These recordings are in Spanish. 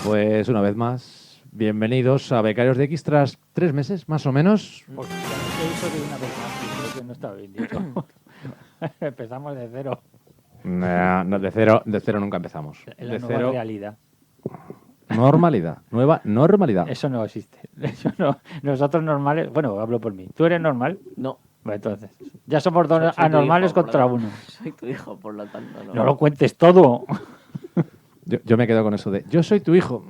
Pues una vez más, bienvenidos a Becarios de X tras 3 meses, más o menos. Porque ¿qué hizo de una vez más? Creo que no estaba bien dicho. Empezamos de cero. No, de cero nunca empezamos. En la De nueva cero, realidad. normalidad, nueva normalidad. Eso no existe. Eso no. Nosotros normales... Bueno, hablo por mí. ¿Tú eres normal? No. Bueno, entonces, ya somos dos Soy tu anormales hijo, contra por lo- uno. Soy tu hijo, por lo tanto, no. No lo cuentes todo. Yo me quedo con eso de, yo soy tu hijo.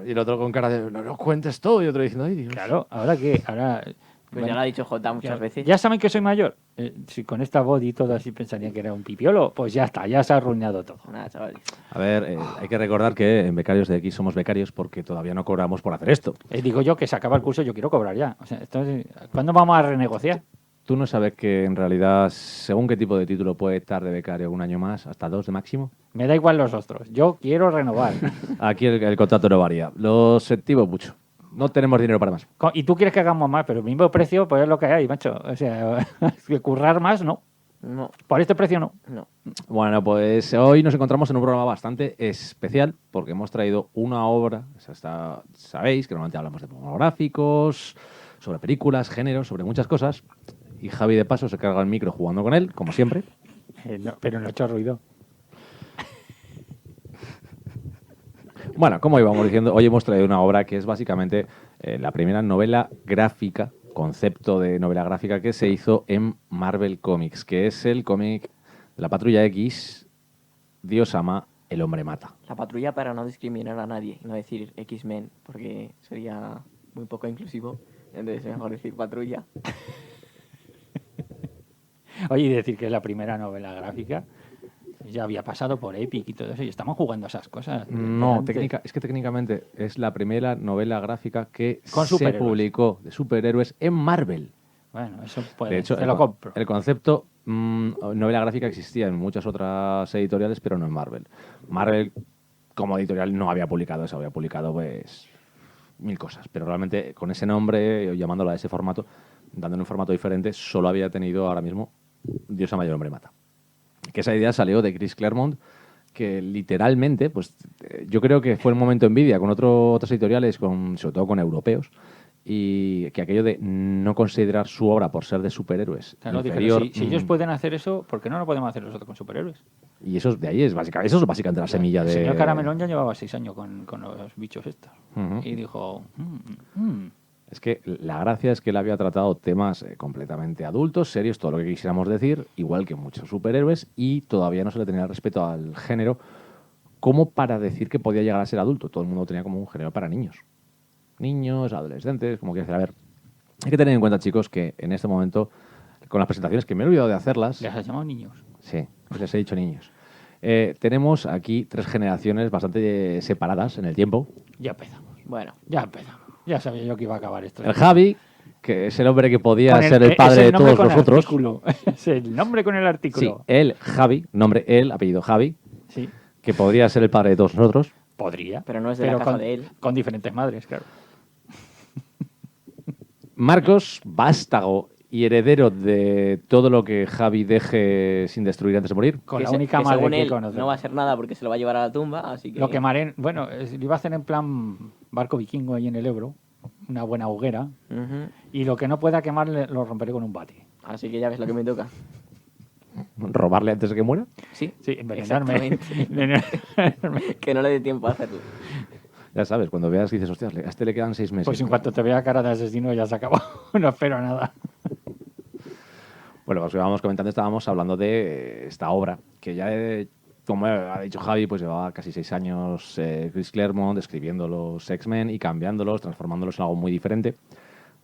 Y el otro con cara de, no lo cuentes todo. Y otro diciendo, ay, Dios. Claro, ¿ahora qué? Ahora... Pues bueno, ya lo ha dicho Jota muchas veces. ¿Ya saben que soy mayor? Si con esta voz y todo así pensarían que era un pipiolo, pues ya está, ya se ha arruinado todo. Nada, chavales. A ver, hay que recordar que en Becarios de X somos becarios porque todavía no cobramos por hacer esto. Digo yo que se acaba el curso, yo quiero cobrar ya. O sea, entonces, ¿cuándo vamos a renegociar? ¿Tú no sabes que en realidad, según qué tipo de título puede estar de becario un año más, hasta 2 de máximo? Me da igual los otros. Yo quiero renovar. Aquí el contrato no varía. Lo sentimos mucho. No tenemos dinero para más. Y tú quieres que hagamos más, pero el mismo precio, pues es lo que hay, macho. O sea, que currar más, no. No, Por este precio, no. no. Bueno, pues hoy nos encontramos en un programa bastante especial porque hemos traído una obra, sabéis que normalmente hablamos de monográficos, sobre películas, géneros, sobre muchas cosas, y Javi de paso se carga el micro jugando con él, como siempre. No, pero no he hecho ruido. Bueno, como íbamos diciendo, hoy hemos traído una obra que es básicamente la primera novela gráfica, concepto de novela gráfica que se hizo en Marvel Comics, que es el cómic de la Patrulla X, Dios ama, el hombre mata. La patrulla para no discriminar a nadie y no decir X-Men, porque sería muy poco inclusivo. Entonces es mejor decir patrulla. Oye, y decir que es la primera novela gráfica, ya había pasado por Epic y todo eso, y estamos jugando a esas cosas. No, Antes. es que técnicamente es la primera novela gráfica que Con se superhéroes. publicó de superhéroes en Marvel. Bueno, eso puede, De hecho, te lo compro. el concepto novela gráfica existía en muchas otras editoriales, pero no en Marvel. Marvel, como editorial, no había publicado eso, había publicado pues 1000 cosas, pero realmente con ese nombre, llamándola de ese formato, dándole un formato diferente, solo había tenido ahora mismo Dios ama y el hombre mata. Que esa idea salió de Chris Claremont, que literalmente, pues yo creo que fue el momento envidia con otras editoriales, sobre todo con europeos, y que aquello de no considerar su obra por ser de superhéroes Claro, inferior, dijeron, si ellos pueden hacer eso, ¿por qué no lo podemos hacer nosotros con superhéroes? y eso de ahí es básicamente la semilla El de... señor Caramelón ya llevaba 6 años con los bichos estos. Ujú. Y dijo, Es que la gracia es que él había tratado temas completamente adultos, serios, todo lo que quisiéramos decir, igual que muchos superhéroes, y todavía no se le tenía respeto al género como para decir que podía llegar a ser adulto. Todo el mundo tenía como un género para niños. Niños, adolescentes, como quieras decir. A ver, hay que tener en cuenta, chicos, que en este momento, con las presentaciones, que me he olvidado de hacerlas... les has llamado niños. Sí, les he dicho niños. Tenemos aquí 3 generaciones bastante separadas en el tiempo. Ya empezamos. Bueno, Ya empezamos. Ya sabía yo que iba a acabar esto. El Javi, que es el hombre que podía Con ser el es padre de nombre todos con nosotros. artículo. Es el nombre con el Sí, artículo. él, Javi, nombre él, apellido Javi, Sí, que podría ser el padre de todos nosotros. podría. pero no es de la casa de él. Con diferentes madres, claro. Marcos, vástago y heredero de todo lo que Javi deje sin destruir antes de morir. Con Que la se- única que madre según que él conoce. no va a ser nada porque se lo va a llevar a la tumba, así que... Lo quemaré, bueno, lo iba a hacer en plan barco vikingo ahí en el Ebro, una buena hoguera, Ujú. y lo que no pueda quemar lo romperé con un bate. Así que ya ves lo que me toca. Robarle antes de que muera. Sí, Sí, envenenarme. Envenenarme. Que no le dé tiempo a hacerlo. Ya sabes, cuando veas y dices, hostias, a este le quedan 6 meses. Pues en cuanto te vea cara de asesino ya se acabó. No espero nada. Bueno, pues íbamos comentando, estábamos hablando de esta obra, que ya, como ha dicho Javi, pues llevaba casi 6 años Chris Claremont escribiendo los X-Men y cambiándolos, transformándolos en algo muy diferente.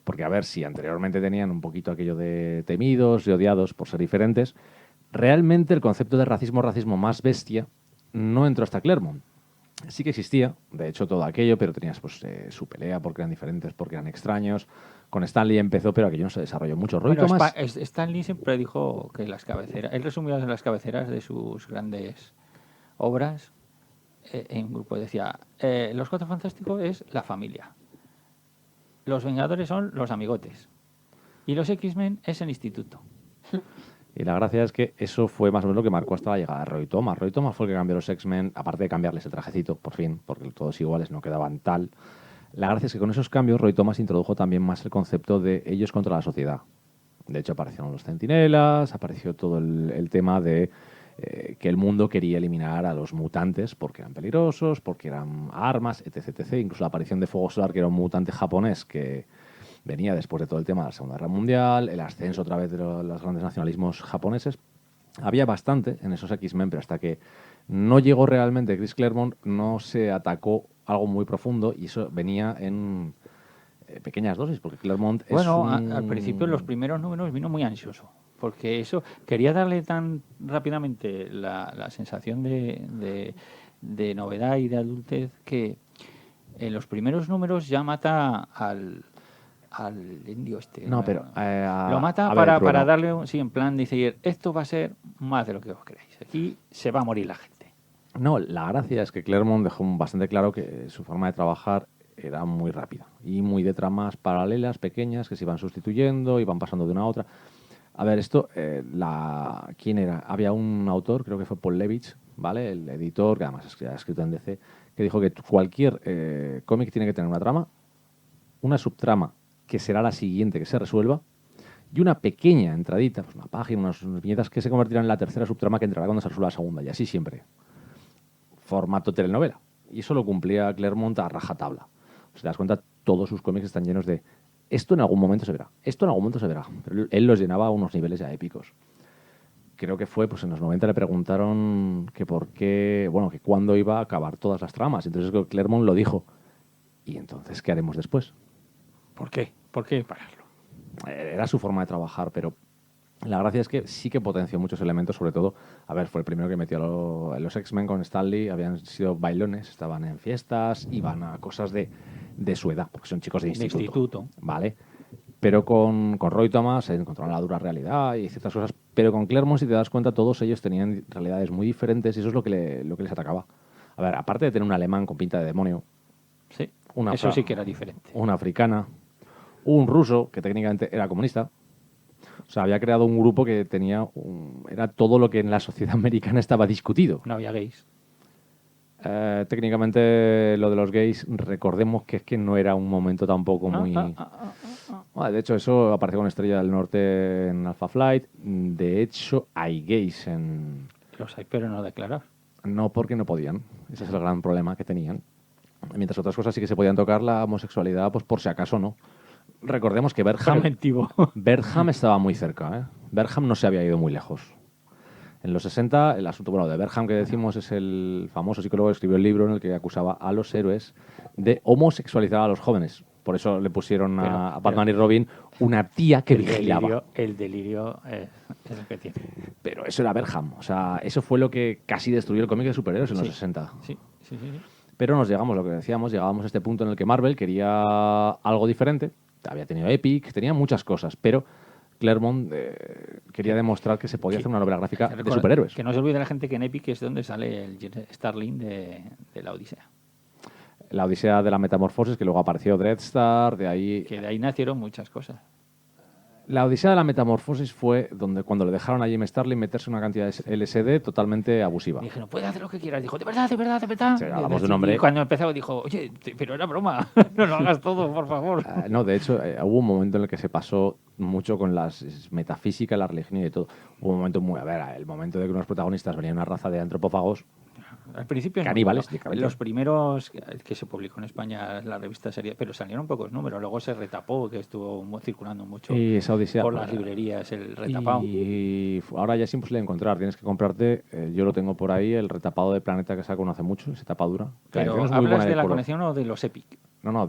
Porque, a ver, si anteriormente tenían un poquito aquello de temidos y odiados por ser diferentes, realmente el concepto de racismo más bestia no entró hasta Claremont. Sí que existía, de hecho, todo aquello, pero tenías pues su pelea porque eran diferentes, porque eran extraños. Con Stan Lee empezó, pero aquello no se desarrolló mucho. Roy Bueno, Thomas, Stan Lee siempre dijo que las cabeceras, él resumía en las cabeceras de sus grandes obras, en un grupo decía, los Cuatro Fantásticos es la familia, los Vengadores son los amigotes y los X-Men es el instituto. Y la gracia es que eso fue más o menos lo que marcó hasta la llegada de Roy Thomas. Roy Thomas fue el que cambió los X-Men, aparte de cambiarles el trajecito, por fin, porque todos iguales no quedaban tal. La gracia es que con esos cambios Roy Thomas introdujo también más el concepto de ellos contra la sociedad. De hecho, aparecieron los centinelas, apareció todo el tema de que el mundo quería eliminar a los mutantes porque eran peligrosos, porque eran armas, etc, etc. Incluso la aparición de Fuego Solar, que era un mutante japonés que venía después de todo el tema de la Segunda Guerra Mundial, el ascenso otra vez de los grandes nacionalismos japoneses. Había bastante en esos X-Men, pero hasta que no llegó realmente Chris Claremont no se atacó algo muy profundo y eso venía en pequeñas dosis, porque Claremont Bueno, es un... al principio en los primeros números vino muy ansioso, porque eso quería darle tan rápidamente la sensación de novedad y de adultez que en los primeros números ya mata al indio este. No, pero... Lo mata a ver, para Bruno, darle un... Sí, en plan, dice, esto va a ser más de lo que os creéis. Aquí se va a morir la gente. No, la gracia es que Claremont dejó bastante claro que su forma de trabajar era muy rápida y muy de tramas paralelas, pequeñas, que se iban sustituyendo, iban pasando de una a otra. A ver, esto, ¿quién era? Había un autor, creo que fue Paul Levitch, ¿vale? El editor, que además ha escrito en DC, que dijo que cualquier cómic tiene que tener una trama, una subtrama que será la siguiente que se resuelva, y una pequeña entradita, pues una página, unas viñetas que se convertirán en la tercera subtrama que entrará cuando se resuelva la segunda, y así siempre. Formato telenovela. Y eso lo cumplía Claremont a rajatabla. Si te das cuenta, todos sus cómics están llenos de esto en algún momento se verá, esto en algún momento se verá. Pero él los llenaba a unos niveles ya épicos. Creo que fue, pues en los 90 le preguntaron que por qué, bueno, que cuándo iba a acabar todas las tramas. Entonces Claremont lo dijo. ¿Y entonces qué haremos después? ¿Por qué? ¿Por qué pararlo? Era su forma de trabajar, pero la gracia es que sí que potenció muchos elementos, sobre todo, a ver, fue el primero que metió los X-Men con Stan Lee, habían sido bailones, estaban en fiestas, iban a cosas de su edad, porque son chicos de instituto. ¿Vale? Pero con Roy Thomas se encontraron la dura realidad y ciertas cosas, pero con Claremont, si te das cuenta, todos ellos tenían realidades muy diferentes y eso es lo que les atacaba. A ver, aparte de tener un alemán con pinta de demonio, Sí, eso sí que era diferente. una africana, un ruso que técnicamente era comunista. O sea, había creado un grupo que tenía era todo lo que en la sociedad americana estaba discutido. No había gays. Técnicamente lo de los gays, recordemos que es que no era un momento tampoco muy... Bueno, de hecho, eso apareció con Estrella del Norte en Alpha Flight. De hecho, hay gays en... Los hay, pero no declarar. No, porque no podían. Ese es el gran problema que tenían. Mientras otras cosas sí que se podían tocar, la homosexualidad, pues por si acaso no. Recordemos que Berham estaba muy cerca, ¿eh? Berham no se había ido muy lejos. En los 60, el asunto bueno de Berham que decimos es el famoso psicólogo que escribió el libro en el que acusaba a los héroes de homosexualizar a los jóvenes. Por eso le pusieron a Batman y Robin una tía que vigilaba. El delirio es el que tiene. Pero eso era Berham. O sea, eso fue lo que casi destruyó el cómic de superhéroes en los 60. Sí. Pero nos llegamos, lo que decíamos, llegábamos a este punto en el que Marvel quería algo diferente. Había tenido Epic, tenía muchas cosas, pero Claremont quería demostrar que se podía hacer una novela gráfica de superhéroes. Que no se olvide la gente que en Epic es donde sale el Starling de la Odisea. La Odisea de la Metamorfosis, que luego apareció Dreadstar, de ahí... Que de ahí nacieron muchas cosas. La Odisea de la Metamorfosis fue cuando le dejaron a Jim Starlin meterse una cantidad de LSD totalmente abusiva. Y dije, no puede hacer lo que quieras. Dijo, de verdad, de verdad, de verdad. Sí, hablamos de un hombre... Y cuando empezaba dijo, oye, pero era broma. No lo hagas todo, por favor. No, de hecho, hubo un momento en el que se pasó mucho con las metafísica, la religión y de todo. Hubo un momento muy... A ver, el momento de que unos protagonistas venían una raza de antropófagos... Al principio caníbales, no. Los primeros que se publicó en España la revista sería, pero salieron pocos números, luego se retapó, que estuvo circulando mucho y esa Odisea, por las librerías, el retapado. Y ahora ya es imposible de encontrar, tienes que comprarte, yo lo tengo por ahí, el retapado de Planeta que sacó no hace mucho, esa tapadura. Pero es muy ¿hablas buena de la colección o de los Epic? No,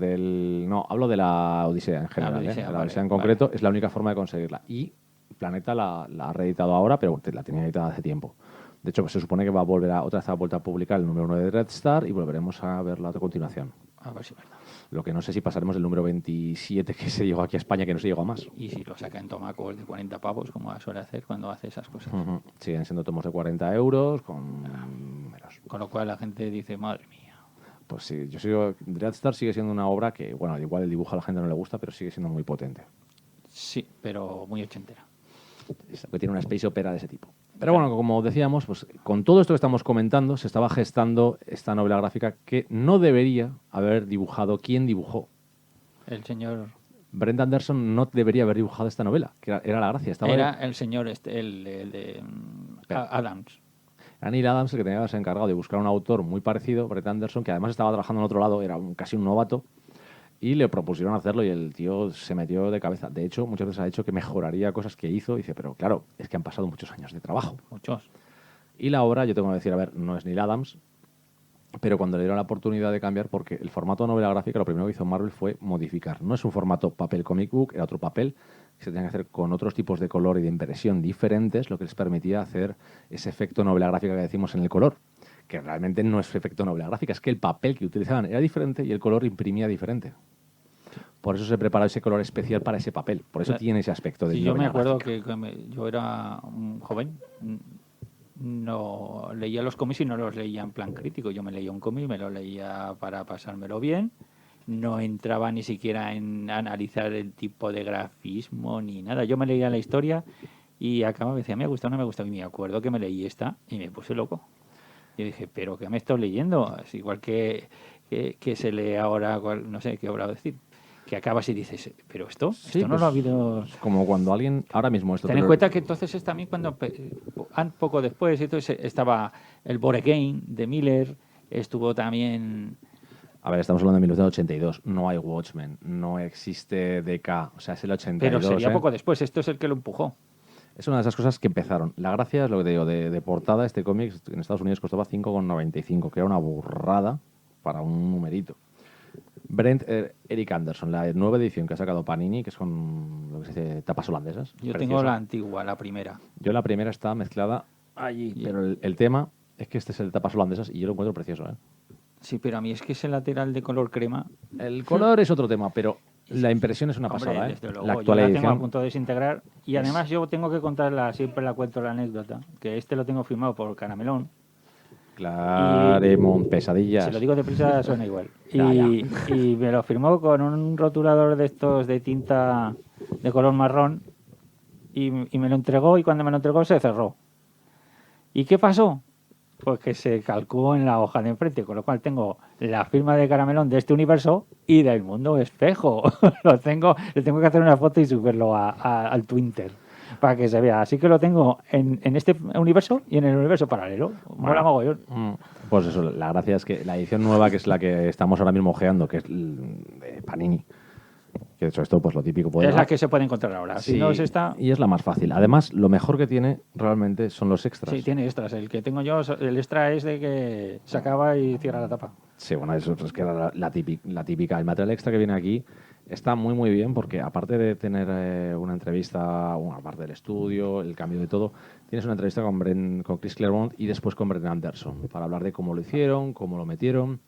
hablo de la Odisea en general. La Odisea en concreto es la única forma de conseguirla. Y Planeta la ha reeditado ahora, pero la tenía editada hace tiempo. De hecho, pues se supone que va a volver otra vez a vuelta a publicar el número 1 de Red Star y volveremos a ver la otra continuación. A ver si es verdad. Lo que no sé si pasaremos el número 27 que se llegó aquí a España, que no se llegó a más. Y si lo saca en tomacos de 40 pavos, como suele hacer cuando hace esas cosas. Siguen siendo tomos de 40 euros, con lo cual la gente dice, madre mía. Pues sí, Red Star sigue siendo una obra que, bueno, igual el dibujo a la gente no le gusta, pero sigue siendo muy potente. Sí, pero muy ochentera. que tiene una space opera de ese tipo. Pero bueno, como decíamos, pues con todo esto que estamos comentando, se estaba gestando esta novela gráfica que no debería haber dibujado quien dibujó. El señor... Brent Anderson no debería haber dibujado esta novela, que era la gracia. Era el señor el de Adams. Era Neil Adams el que tenía que haberse encargado de buscar un autor muy parecido, Brent Anderson, que además estaba trabajando en otro lado, era casi un novato, y le propusieron hacerlo y el tío se metió de cabeza. De hecho, muchas veces ha dicho que mejoraría cosas que hizo. Y dice, pero claro, es que han pasado muchos años de trabajo. Muchos. Y la obra, yo tengo que decir, a ver, no es Neil Adams, pero cuando le dieron la oportunidad de cambiar, porque el formato de novela gráfica, lo primero que hizo Marvel fue modificar. No es un formato papel comic book, era otro papel que se tenía que hacer con otros tipos de color y de impresión diferentes, lo que les permitía hacer ese efecto novela gráfica que decimos en el color, que realmente no es efecto novela gráfica, es que el papel que utilizaban era diferente y el color imprimía diferente. Por eso se preparó ese color especial para ese papel. Por eso tiene ese aspecto de Sí, yo me novela acuerdo gráfica. yo era un joven, no leía los cómics y no los leía en plan crítico. Yo me leía un cómic, me lo leía para pasármelo bien. No entraba ni siquiera en analizar el tipo de grafismo ni nada. Yo me leía la historia y acababa y decía, me gusta o no me gusta. Y me acuerdo que me leí esta y me puse loco. Yo dije, ¿pero qué me estoy leyendo? Es igual que se lee ahora, no sé qué obra decir. Que acabas y dices, ¿pero esto? Sí, Esto no pues, lo ha habido... como cuando alguien, ahora mismo esto... Ten en cuenta que entonces es también cuando, poco después, entonces estaba el Born Again de Miller, estuvo también... A ver, estamos hablando de 1982, no hay Watchmen, no existe DK, o sea, es el 82. Pero sería poco después, esto es el que lo empujó. Es una de esas cosas que empezaron. La gracia es lo que te digo, de portada, este cómic en Estados Unidos costaba 5,95, que era una burrada para un numerito. Brent Eric Anderson, la nueva edición que ha sacado Panini, que es con lo que se dice tapas holandesas. Yo preciosa. tengo la antigua, la primera. Yo la primera está mezclada allí, pero el tema es que este es el de tapas holandesas y yo lo encuentro precioso, ¿eh? Sí, pero a mí es que ese lateral de color crema... El color es otro tema, pero la impresión es una Hombre, pasada, ¿eh? desde luego, La yo actual la tengo a edición. punto de desintegrar y además yo tengo que contarla, siempre la cuento la anécdota, que este lo tengo firmado por Caramelón. Claremont, pesadillas. Si lo digo deprisa suena igual. Ya, y me lo firmó con un rotulador de estos de tinta de color marrón y me lo entregó y cuando me lo entregó se cerró. ¿Y qué pasó? Pues que se calcó en la hoja de enfrente, con lo cual tengo la firma de Caramelón de este universo y del mundo espejo. Le tengo que hacer una foto y subirlo al Twitter para que se vea. Así que lo tengo en este universo y en el universo paralelo. Mola mogollón. Pues eso, la gracia es que la edición nueva, que es la que estamos ahora mismo ojeando, que es de Panini, que de hecho esto pues lo típico puede Es la que se puede encontrar ahora. Sí, Si no es esta... y es la más fácil. Además, lo mejor que tiene realmente son los extras. Sí, tiene extras. El que tengo yo, el extra es de que se acaba y cierra la tapa. Sí, bueno, eso es que era la típica. El material extra que viene aquí está muy, muy bien porque aparte de tener una entrevista, una parte del estudio, el cambio de todo, tienes una entrevista con Chris Claremont y después con Brent Anderson para hablar de cómo lo hicieron, cómo lo metieron.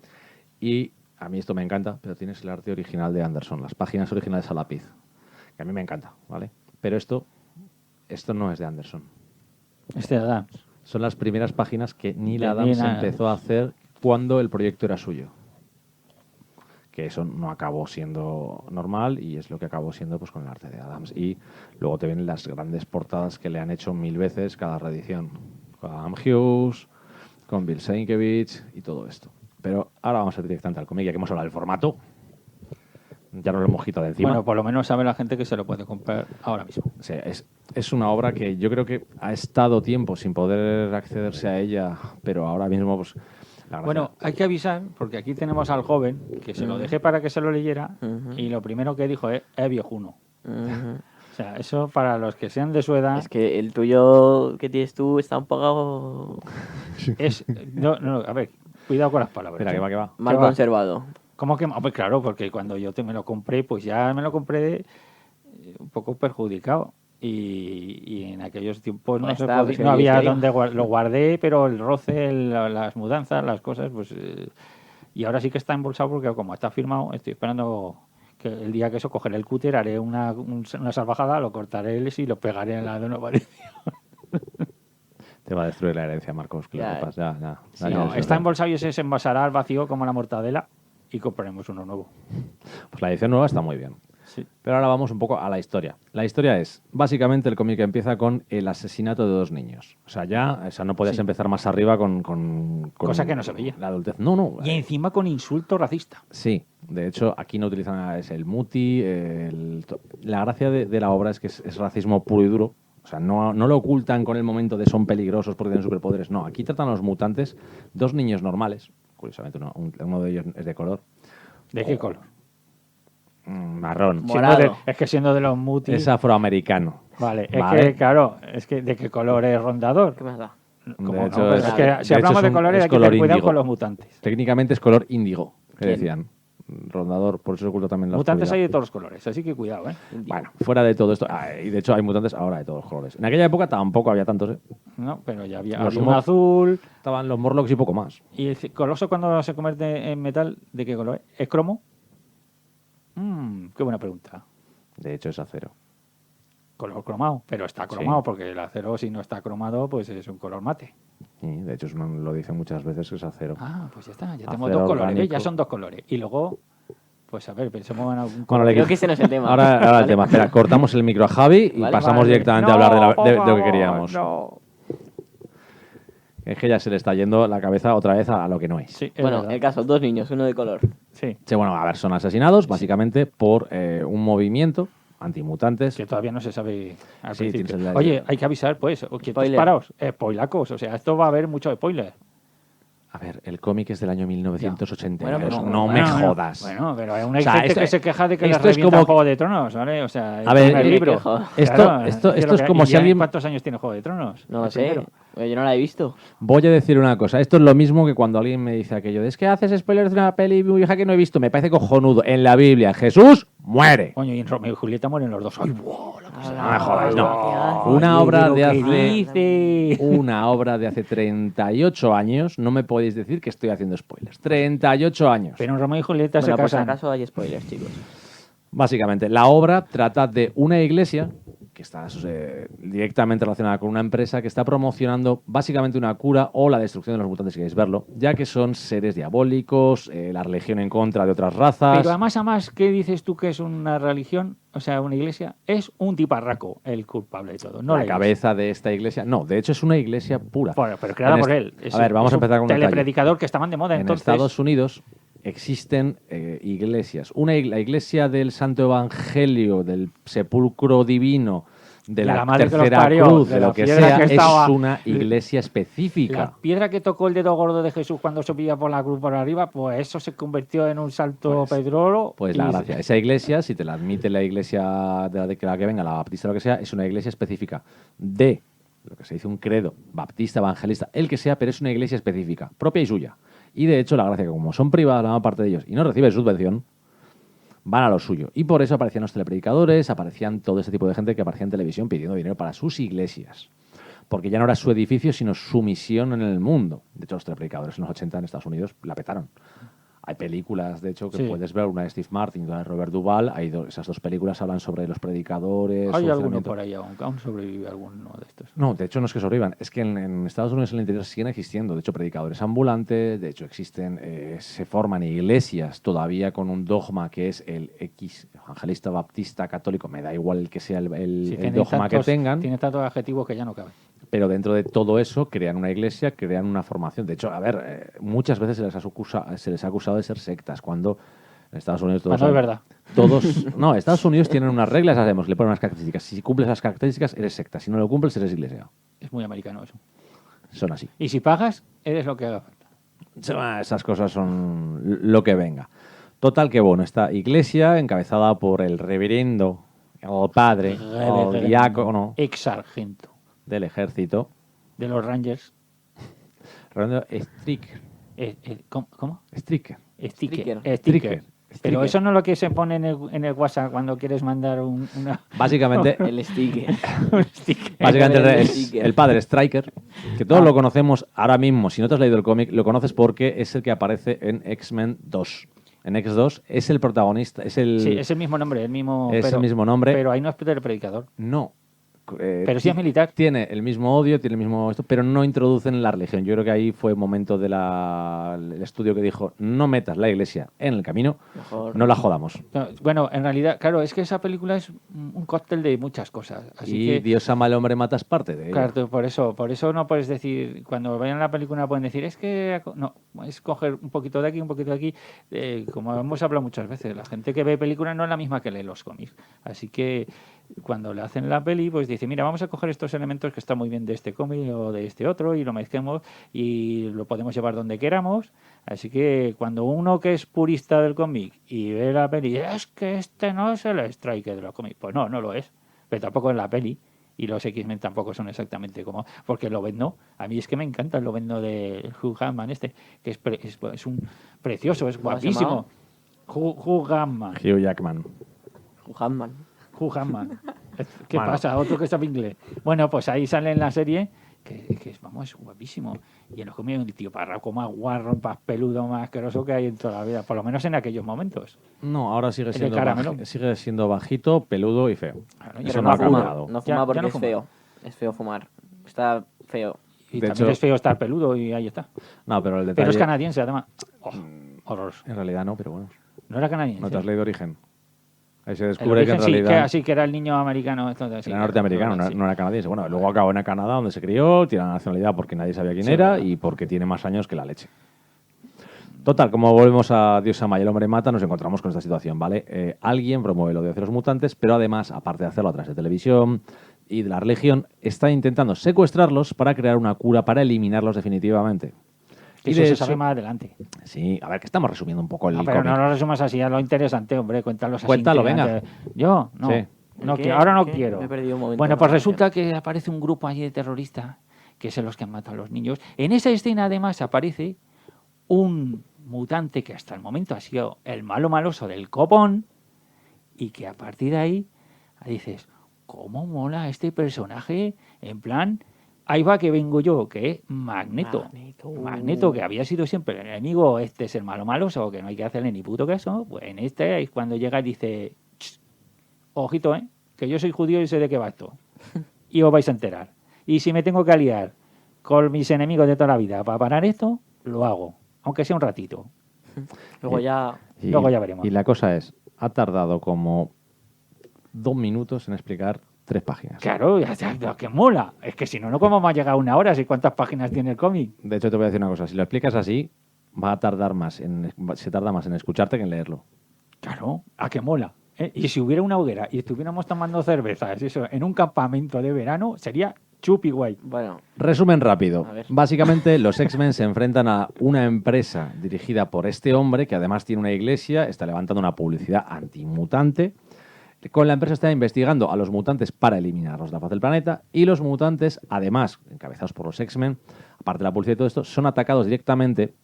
Y a mí esto me encanta, pero tienes el arte original de Anderson, las páginas originales a lápiz, que a mí me encanta, ¿vale? Pero esto no es de Anderson. Este de Adams. Son las primeras páginas que Neil De Adams Neil Adams. empezó a hacer cuando el proyecto era suyo. Que eso no acabó siendo normal y es lo que acabó siendo pues con el arte de Adams. Y luego te ven las grandes portadas que le han hecho 1000 veces cada reedición. Con Adam Hughes, con Bill Sienkiewicz y todo esto. Pero ahora vamos a ir directamente al cómic, ya que hemos hablado del formato. Ya nos lo hemos quitado de encima. Bueno, por lo menos sabe la gente que se lo puede comprar ahora mismo. O sea, es una obra que yo creo que ha estado tiempo sin poder accederse a ella, pero ahora mismo, pues. La gracia- Bueno, hay que avisar, porque aquí tenemos al joven, que se lo dejé para que se lo leyera, y lo primero que dijo es viejuno. O sea, eso para los que sean de su edad Es que el tuyo que tienes tú está un poco es... No, a ver, cuidado con las palabras. Espera, que va. mal va? conservado. ¿Cómo que? Pues claro, porque cuando yo me lo compré, pues ya me lo compré un poco perjudicado. Y en aquellos tiempos Pues no está, pues, no el había misterio. donde lo guardé, pero el roce, las mudanzas, las cosas, pues... y ahora sí que está embolsado porque como está firmado, estoy esperando que el día que eso cogeré el cúter, haré una salvajada, lo cortaré y lo pegaré en la de una pared. Te va a destruir la herencia, Marcos, que lo Ya. sepas. Ya. Sí, no, está embolsado y ese se envasará al vacío como la mortadela y compraremos uno nuevo. Pues la edición nueva está muy bien. Sí. Pero ahora vamos un poco a la historia. La historia es, básicamente, el cómic empieza con el asesinato de 2 niños. O sea, no podías Sí. empezar más arriba con Cosa que no se veía. la adultez. No. Y encima con insulto racista. Sí, de hecho, aquí no utilizan nada, es el muti. La gracia de la obra es que es racismo puro y duro. O sea, no lo ocultan con el momento de son peligrosos porque tienen superpoderes. No, aquí tratan a los mutantes, 2 niños normales. Curiosamente, uno de ellos es de color. ¿De qué color? Marrón. Morado. Es que siendo de los mutis... Es afroamericano. Vale, es Vale. que, claro, es que ¿de qué color es Rondador? ¿Qué más da? ¿Cómo De no? hecho, Pues es que de si hecho, hablamos de colores es hay que tener color cuidado índigo. con los mutantes. Técnicamente es color índigo, que ¿Quién? decían. Rondador, por eso se oculta también la Mutantes hay oscuridad. de todos los colores, así que cuidado, ¿eh? Bueno, fuera de todo esto, y de hecho hay mutantes ahora de todos los colores. En aquella época tampoco había tantos, ¿eh? No, pero ya había, Los había un Mor- azul. Estaban los Morlocks y poco más. ¿Y el coloso cuando se convierte en metal, de qué color es? ¿Es cromo? Qué buena pregunta. De hecho, es acero. Color cromado, pero está cromado, Sí. porque el acero si no está cromado, pues es un color mate. Y de hecho, lo dicen muchas veces que es acero. Ah, pues ya está, ya Acero tenemos 2 colores, ¿ves? orgánico. Ya son 2 colores. Y luego, pues a ver, pensemos en algún Bueno, color. Creo que ese no es el tema. Ahora el ¿Vale? tema. Espera, cortamos el micro a Javi y Vale. pasamos Vale. directamente a No, hablar por de lo que favor, queríamos. no. Es que ya se le está yendo la cabeza otra vez a lo que no es. Sí, es Bueno, verdad. el caso, 2 niños, uno de color. Sí, Sí, bueno, a ver, son asesinados básicamente por un movimiento antimutantes. que todavía no se sabe al Sí, principio. tienes el- Oye, hay que avisar, pues, que Spoiler. paraos, spoilacos, o sea, esto va a haber mucho spoiler. A ver, el cómic es del año 1982. Bueno, pero no me Bueno, jodas. Bueno, pero hay O sea, gente esto- que se queja de que le esto es revienta como- Juego de Tronos, ¿vale? O sea, A ver, el libro. esto- Claro, esto lo es que- como ¿y si ya alguien- ¿Cuántos años tiene Juego de Tronos? No lo El sé. primero. Yo no la he visto. Voy a decir una cosa. Esto es lo mismo que cuando alguien me dice aquello de es que haces spoilers de una peli muy vieja que no he visto. Me parece cojonudo. En la Biblia, Jesús muere. Coño, y en Romeo y Julieta mueren los dos. ¡Ay, wow! La cosa- No me jodas, no. Oye, Una obra lo de que hace... dice. Una obra de hace 38 años. No me podéis decir que estoy haciendo spoilers. 38 años. Pero en Romeo y Julieta Bueno, se por si casan. acaso hay spoilers, chicos. Básicamente, la obra trata de una iglesia que está directamente relacionada con una empresa que está promocionando básicamente una cura o la destrucción de los mutantes, si queréis verlo, ya que son seres diabólicos, la religión en contra de otras razas. Pero además, ¿qué dices tú que es una religión? O sea, una iglesia. Es un tiparraco el culpable de todo. No la la iglesia. cabeza de esta iglesia. No, de hecho es una iglesia pura. Bueno, pero creada En por est- él. Es a ver, vamos es a empezar con un detalle. telepredicador que estaban de moda En entonces. Estados Unidos existen iglesias. La iglesia del Santo Evangelio, del Sepulcro Divino, de la la madre que los Tercera parió, Cruz, de de la lo que piedra sea, que estaba- es una iglesia específica. La piedra que tocó el dedo gordo de Jesús cuando subía por la cruz por arriba, pues eso se convirtió en un salto pedrolo. Pues y- la gracia. Esa iglesia, si te la admite la iglesia de la que venga, la baptista o lo que sea, es una iglesia específica de lo que se dice un credo, baptista, evangelista, el que sea, pero es una iglesia específica, propia y suya. Y de hecho, la gracia que como son privadas la mayor parte de ellos y no reciben subvención, van a lo suyo. Y por eso aparecían los telepredicadores, aparecían todo ese tipo de gente que aparecía en televisión pidiendo dinero para sus iglesias. Porque ya no era su edificio, sino su misión en el mundo. De hecho, los telepredicadores en los 80 en Estados Unidos la petaron. Hay películas, de hecho, que Sí. puedes ver, una de Steve Martin y una de Robert Duvall. Esas 2 películas hablan sobre los predicadores. Hay su alguno funcionamiento. por ahí aún sobrevive alguno de estos. No, de hecho no es que sobrevivan, es que en Estados Unidos en el interior siguen existiendo, de hecho predicadores ambulantes, de hecho existen, se forman iglesias todavía con un dogma que es el X, evangelista, baptista, católico, me da igual el que sea Sí, el dogma que tengan, Tiene tantos adjetivos que ya no caben. pero dentro de todo eso crean una iglesia, crean una formación. De hecho, a ver, muchas veces se les ha acusado de ser sectas, cuando en Estados Unidos todos Cuando es saben- verdad. todos, no, Estados Unidos tienen unas reglas, ya sabemos, le ponen unas características. Si cumples las características, eres secta. Si no lo cumples, eres iglesia. Es muy americano eso. Son así. Y si pagas, eres lo que haga falta. Esas cosas son lo que venga. Total que bueno, esta iglesia encabezada por el reverendo, el padre, el diácono Ex sargento del ejército, de los Rangers. reverendo Stricker. ¿Cómo? Sticker. Sticker. Sticker. Pero eso no es lo que se pone en el WhatsApp cuando quieres mandar una, Básicamente, El sticker. un sticker. básicamente El es sticker. el padre Striker, que todos lo conocemos ahora mismo. Si no te has leído el cómic, lo conoces porque es el que aparece en X-Men 2. En X2 es el protagonista, es el... Sí, es el mismo nombre, Es el mismo nombre. Pero ahí no es el predicador. No. Pero sí es militar. Tiene el mismo odio, tiene el mismo esto, pero no introducen la religión. Yo creo que ahí fue el momento del estudio que dijo, no metas la iglesia en el camino, Mejor. no la jodamos. No, bueno, en realidad, claro, es que esa película es un cóctel de muchas cosas. Así Y que, Dios ama al hombre, matas parte de ello. claro, por eso no puedes decir, cuando vayan a la película pueden decir, es que no, es coger un poquito de aquí, un poquito de aquí. Como hemos hablado muchas veces, la gente que ve películas no es la misma que lee los cómics. Así que cuando le hacen la peli, pues dice, mira, vamos a coger estos elementos que están muy bien de este cómic o de este otro y lo mezclemos y lo podemos llevar donde queramos. Así que cuando uno que es purista del cómic y ve la peli, es que este no es el Striker de los cómics, pues no, no lo es, pero tampoco es la peli. Y los X-Men tampoco son exactamente como... Porque el Lobezno, a mí es que me encanta el Lobezno de Hugh Jackman que es un precioso, es ¿Cómo se guapísimo. Hugh Jackman. Hugh Jackman. Hanman. Hugh Jackman. ¿Qué Bueno. pasa? Otro que sabe inglés. Bueno, pues ahí sale en la serie que es guapísimo. Y en los cómics un tío parraco más guarro, más peludo, más asqueroso que hay en toda la vida. Por lo menos en aquellos momentos. No, ahora sigue El de siendo, caramelo. sigue siendo bajito, peludo y feo. Claro, Eso Pero no ha fuma, cambiado. no Ya- fuma porque ya no es fuma. feo. Es feo fumar. Está feo. Y De también hecho- es feo estar peludo y ahí está. No, pero el detalle... Pero es canadiense, además. Oh, horroroso. En realidad no, pero bueno. No era canadiense. No te has leído Origen. Ahí se El descubre que en origen sí, realidad... así que era el niño americano. Entonces, sí, Era norteamericano, sí. no era canadiense. Bueno, luego acabó en Canadá, donde se crió, tiene la nacionalidad porque nadie sabía quién Sí, era verdad. y porque tiene más años que la leche. Total, como volvemos a Dios ama y el hombre mata, nos encontramos con esta situación, ¿vale? Alguien promueve el odio hacia los mutantes, pero además, aparte de hacerlo a través de televisión y de la religión, está intentando secuestrarlos para crear una cura para eliminarlos definitivamente. Que Y eso de se hecho- sabe más adelante. Sí, a ver, que estamos resumiendo un poco el No, pero cómic. no lo resumas así, a lo interesante, hombre, cuéntalo así. Cuéntalo, venga. intrigante. Yo, no. Sí. No ¿Qué? quiero, ahora no ¿Qué? quiero. Me he perdido un momento Bueno, de pues la resulta que aparece un grupo allí de terroristas, que son los que han matado a los niños. En esa escena, además, aparece un mutante que hasta el momento ha sido el malo maloso del copón y que a partir de ahí dices, ¿cómo mola este personaje? En plan, ahí va que vengo yo, que es Magneto. Magneto. Magneto, que había sido siempre el enemigo, este es el malo maloso, que no hay que hacerle ni puto caso, pues en este es cuando llega y dice, "Ch, ojito, que yo soy judío y sé de qué va esto. Y os vais a enterar. Y si me tengo que aliar con mis enemigos de toda la vida para parar esto, lo hago, aunque sea un ratito. Luego ya... Luego ya veremos. Y la cosa es, ha tardado como 2 minutos en explicar 3 páginas. Claro, ya, que mola. Es que si no, ¿cómo me ha llegado una hora? ¿Si cuántas páginas tiene el cómic? De hecho, te voy a decir una cosa. Si lo explicas así, va a tardar más se tarda más en escucharte que en leerlo. Claro, a que mola. Y si hubiera una hoguera y estuviéramos tomando cervezas, eso, en un campamento de verano, sería chupi guay. Bueno, Resumen rápido. A ver. Básicamente, los X-Men se enfrentan a una empresa dirigida por este hombre, que además tiene una iglesia, está levantando una publicidad antimutante. Con la empresa está investigando a los mutantes para eliminarlos de la faz del planeta. Y los mutantes, además, encabezados por los X-Men, aparte de la publicidad y todo esto, son atacados directamente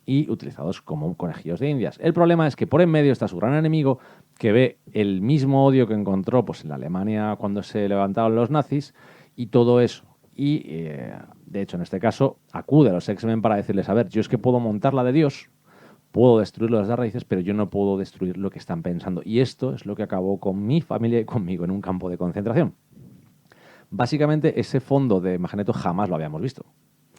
y utilizados como conejillos de indias. El problema es que por en medio está su gran enemigo, que ve el mismo odio que encontró pues, en la Alemania cuando se levantaron los nazis y todo eso. Y, de hecho, en este caso, acude a los X-Men para decirles, a ver, yo es que puedo montar la de Dios, puedo destruirlo desde las raíces, pero yo no puedo destruir lo que están pensando. Y esto es lo que acabó con mi familia y conmigo en un campo de concentración. Básicamente, ese fondo de Magneto jamás lo habíamos visto.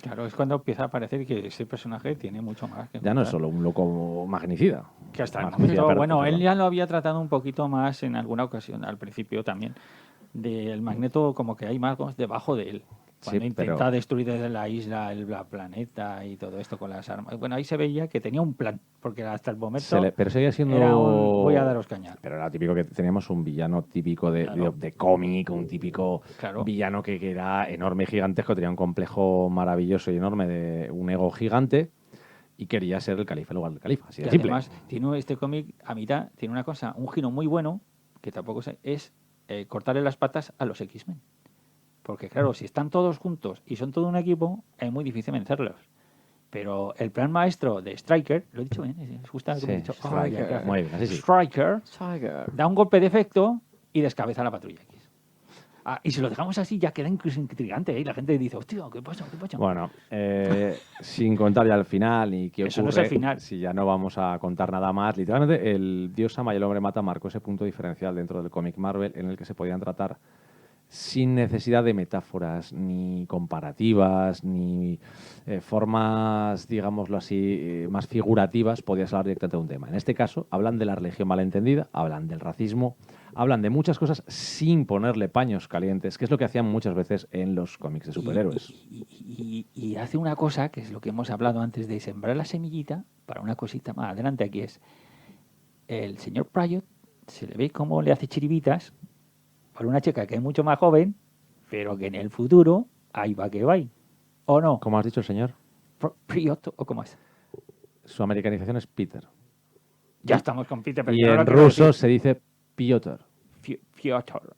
Claro, es cuando empieza a parecer que ese personaje tiene mucho más que Ya no es contar. solo un loco magnicida. Que hasta el Magnicida, momento, perdón, bueno, perdón. él ya lo había tratado un poquito más en alguna ocasión, al principio también, del Magneto como que hay magos debajo de él. Cuando Sí, intenta pero- destruir desde la isla el planeta y todo esto con las armas. Bueno, ahí se veía que tenía un plan, porque hasta el momento Pero seguía siendo... era un voy a daros caña. Pero era típico que teníamos un villano típico Claro. de cómic, un típico Claro. villano que era enorme y gigantesco, tenía un complejo maravilloso y enorme de un ego gigante y quería ser el califa en lugar del califa. Así de Y simple. además, tiene este cómic a mitad, tiene una cosa, un giro muy bueno, que tampoco es cortarle las patas a los X-Men. Porque claro, si están todos juntos y son todo un equipo, es muy difícil vencerlos. Pero el plan maestro de Stryker, lo he dicho bien, es justo como Sí, he dicho. Stryker. gracias. Muy bien, así sí. Stryker Tiger. da un golpe de efecto y descabeza a la patrulla X. Y si lo dejamos así, ya queda incluso intrigante. Y la gente dice, hostia, ¿qué pasa? ¿Qué pasa? Bueno, sin contar ya el final y qué Eso no ocurre, es el final. si ya no vamos a contar nada más, literalmente el Dios ama y el hombre mata marcó ese punto diferencial dentro del cómic Marvel en el que se podían tratar sin necesidad de metáforas, ni comparativas, ni formas, digámoslo así, más figurativas, podías hablar directamente de un tema. En este caso, hablan de la religión malentendida, hablan del racismo, hablan de muchas cosas sin ponerle paños calientes, que es lo que hacían muchas veces en los cómics de superhéroes. Y hace una cosa, que es lo que hemos hablado antes de sembrar la semillita, para una cosita más adelante aquí es, el señor Pryor se le ve cómo le hace chiribitas por una chica que es mucho más joven, pero que en el futuro ahí va que va. ¿O no? ¿Cómo has dicho, señor? Prioto, ¿o cómo es? Su americanización es Peter. Ya estamos con Peter, pero Y yo no en lo quiero ruso decir. se dice Piotr. Piotr.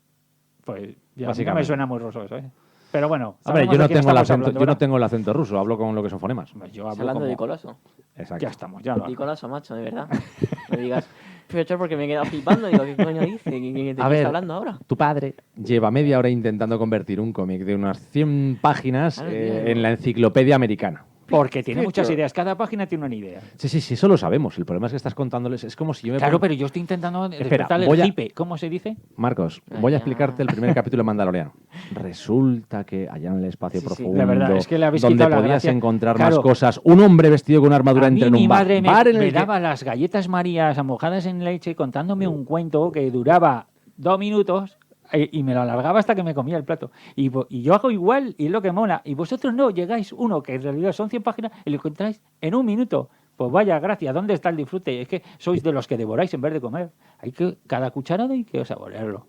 Pues ya no Básicamente. me suena muy ruso eso, ¿eh? Pero bueno, Hombre, sabemos yo de no quién tengo el estamos acento, hablando, yo no ¿verdad? tengo el acento ruso, hablo con lo que son fonemas. Pues yo Estás hablo hablando como... de Coloso. Exacto. Ya estamos, ya lo Y Coloso, macho, de verdad. No me digas, Piotr, porque me he quedado flipando. Digo, ¿qué coño dice? ¿De qué estás hablando ahora? Tu padre lleva media hora intentando convertir un cómic de unas 100 páginas Claro, tío. en la enciclopedia americana. Porque tiene muchas Piotr. ideas, cada página tiene una idea. Sí, eso lo sabemos. El problema es que estás contándoles. Es como si yo me Claro, pongo- pero yo estoy intentando Espera, despertar voy el a- hipe. ¿Cómo se dice? Marcos, Ah, voy a ya. explicarte el primer capítulo de Mandaloriano. Resulta que allá en el espacio Sí, sí, profundo, la verdad, es que le habéis donde quitado la podías gracia. encontrar Claro. más cosas, un hombre vestido con una armadura A mí entra en mi un bar. madre Bar en me el que- daba las galletas Marías mojadas en leche contándome un cuento que duraba 2 minutos y me lo alargaba hasta que me comía el plato. Y yo hago igual y es lo que mola. Y vosotros no, llegáis uno que en realidad son 100 páginas y lo encontráis en un minuto. Pues vaya, gracias. ¿Dónde está el disfrute? Es que sois de los que devoráis en vez de comer. Hay que, cada cucharada hay que saborearlo.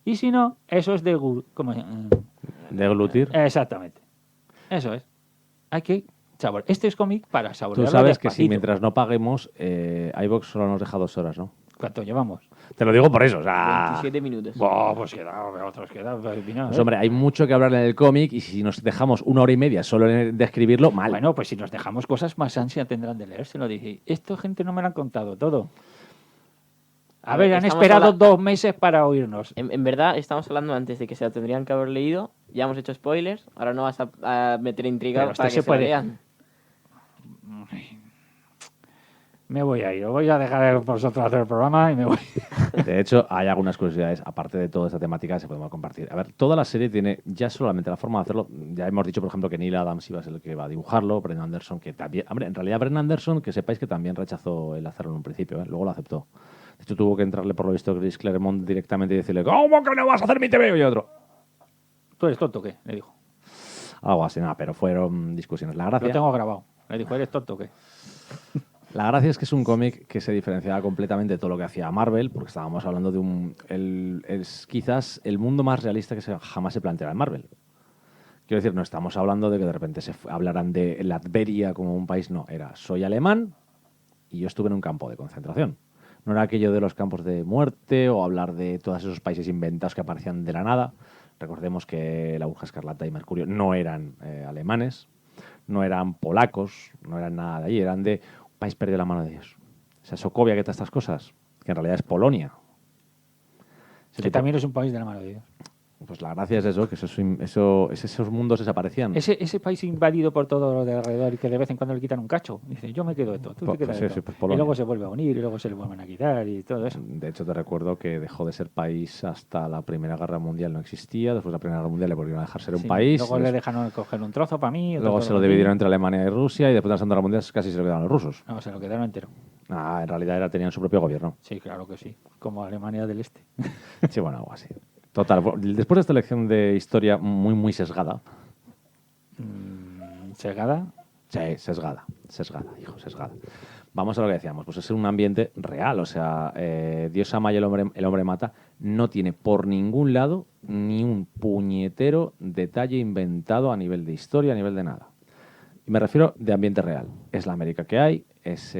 Y si no, eso es de... ¿cómo se llama? Deglutir. Exactamente. Eso es. Hay que saborear. Este es cómic para Tú saborearlo sabes que si despacito. mientras no paguemos, iVoox solo nos deja 2 horas, ¿no? ¿Cuánto llevamos? Te lo digo por eso, o sea... 27 minutos. Pues queda, otros quedan. Pues hombre, hay mucho que hablar en el cómic y si nos dejamos 1 hora y media solo en describirlo, mal. Bueno, pues si nos dejamos cosas, más ansia tendrán de leérselo. Dije, esto gente no me lo han contado todo. A ver, han estamos esperado habla- 2 meses para oírnos. En verdad, estamos hablando antes de que se lo tendrían que haber leído. Ya hemos hecho spoilers. Ahora no vas a meter intriga Pero este para que se se lo puede- lean. Me voy a ir. Os voy a dejar vosotros hacer el programa y me voy. De hecho, hay algunas curiosidades, aparte de toda esta temática, que se podemos compartir. A ver, toda la serie tiene ya solamente la forma de hacerlo. Ya hemos dicho, por ejemplo, que Neil Adams iba a ser el que va a dibujarlo, Brennan Anderson, que también... Hombre, en realidad Brennan Anderson, que sepáis que también rechazó el hacerlo en un principio, ¿eh? Luego lo aceptó. De hecho, tuvo que entrarle por lo visto Chris Claremont directamente y decirle ¿cómo que no vas a hacer mi TV? Y otro. ¿Tú eres tonto o qué? Le dijo. Algo así, nada, pero fueron discusiones. La Lo gracia... tengo grabado. Le dijo, ¿eres tonto o qué? La gracia es que es un cómic que se diferenciaba completamente de todo lo que hacía Marvel, porque estábamos hablando de es quizás el mundo más realista que jamás se planteaba en Marvel. Quiero decir, no estamos hablando de que de repente hablaran de Latveria como un país, no, era soy alemán y yo estuve en un campo de concentración. No era aquello de los campos de muerte o hablar de todos esos países inventados que aparecían de la nada. Recordemos que la Bruja Escarlata y Mercurio no eran alemanes, no eran polacos, no eran nada de allí, eran de un país perdido de la mano de Dios. O sea, Sokovia, que todas estas cosas, que en realidad es Polonia. Que también es un país de la mano de Dios. Pues la gracia es eso, que esos mundos desaparecían. Ese país invadido por todo lo de alrededor y que de vez en cuando le quitan un cacho. Dice, yo me quedo de todo, tú te quedas Pues de sí, todo. pues Y Polonia. luego se vuelve a unir y luego se le vuelven a quitar y todo eso. De hecho, te recuerdo que dejó de ser país hasta la Primera Guerra Mundial, no existía. Después de la Primera Guerra Mundial le volvieron a dejar ser un Sí, país. Luego le dejaron coger un trozo para mí. otro Luego trozo se lo para mí. dividieron entre Alemania y Rusia y después de la Segunda Guerra Mundial casi se lo quedaron los rusos. No, se lo quedaron entero. En realidad tenían su propio gobierno. Sí, claro que sí. Como Alemania del Este. Sí, bueno, algo así. Total, después de esta lección de historia muy sesgada. ¿Segada? Sí, sesgada, sesgada. Vamos a lo que decíamos, pues es un ambiente real, o sea, Dios ama y el hombre mata, no tiene por ningún lado ni un puñetero detalle inventado a nivel de historia, a nivel de nada. Y me refiero de ambiente real. Es la América que hay, es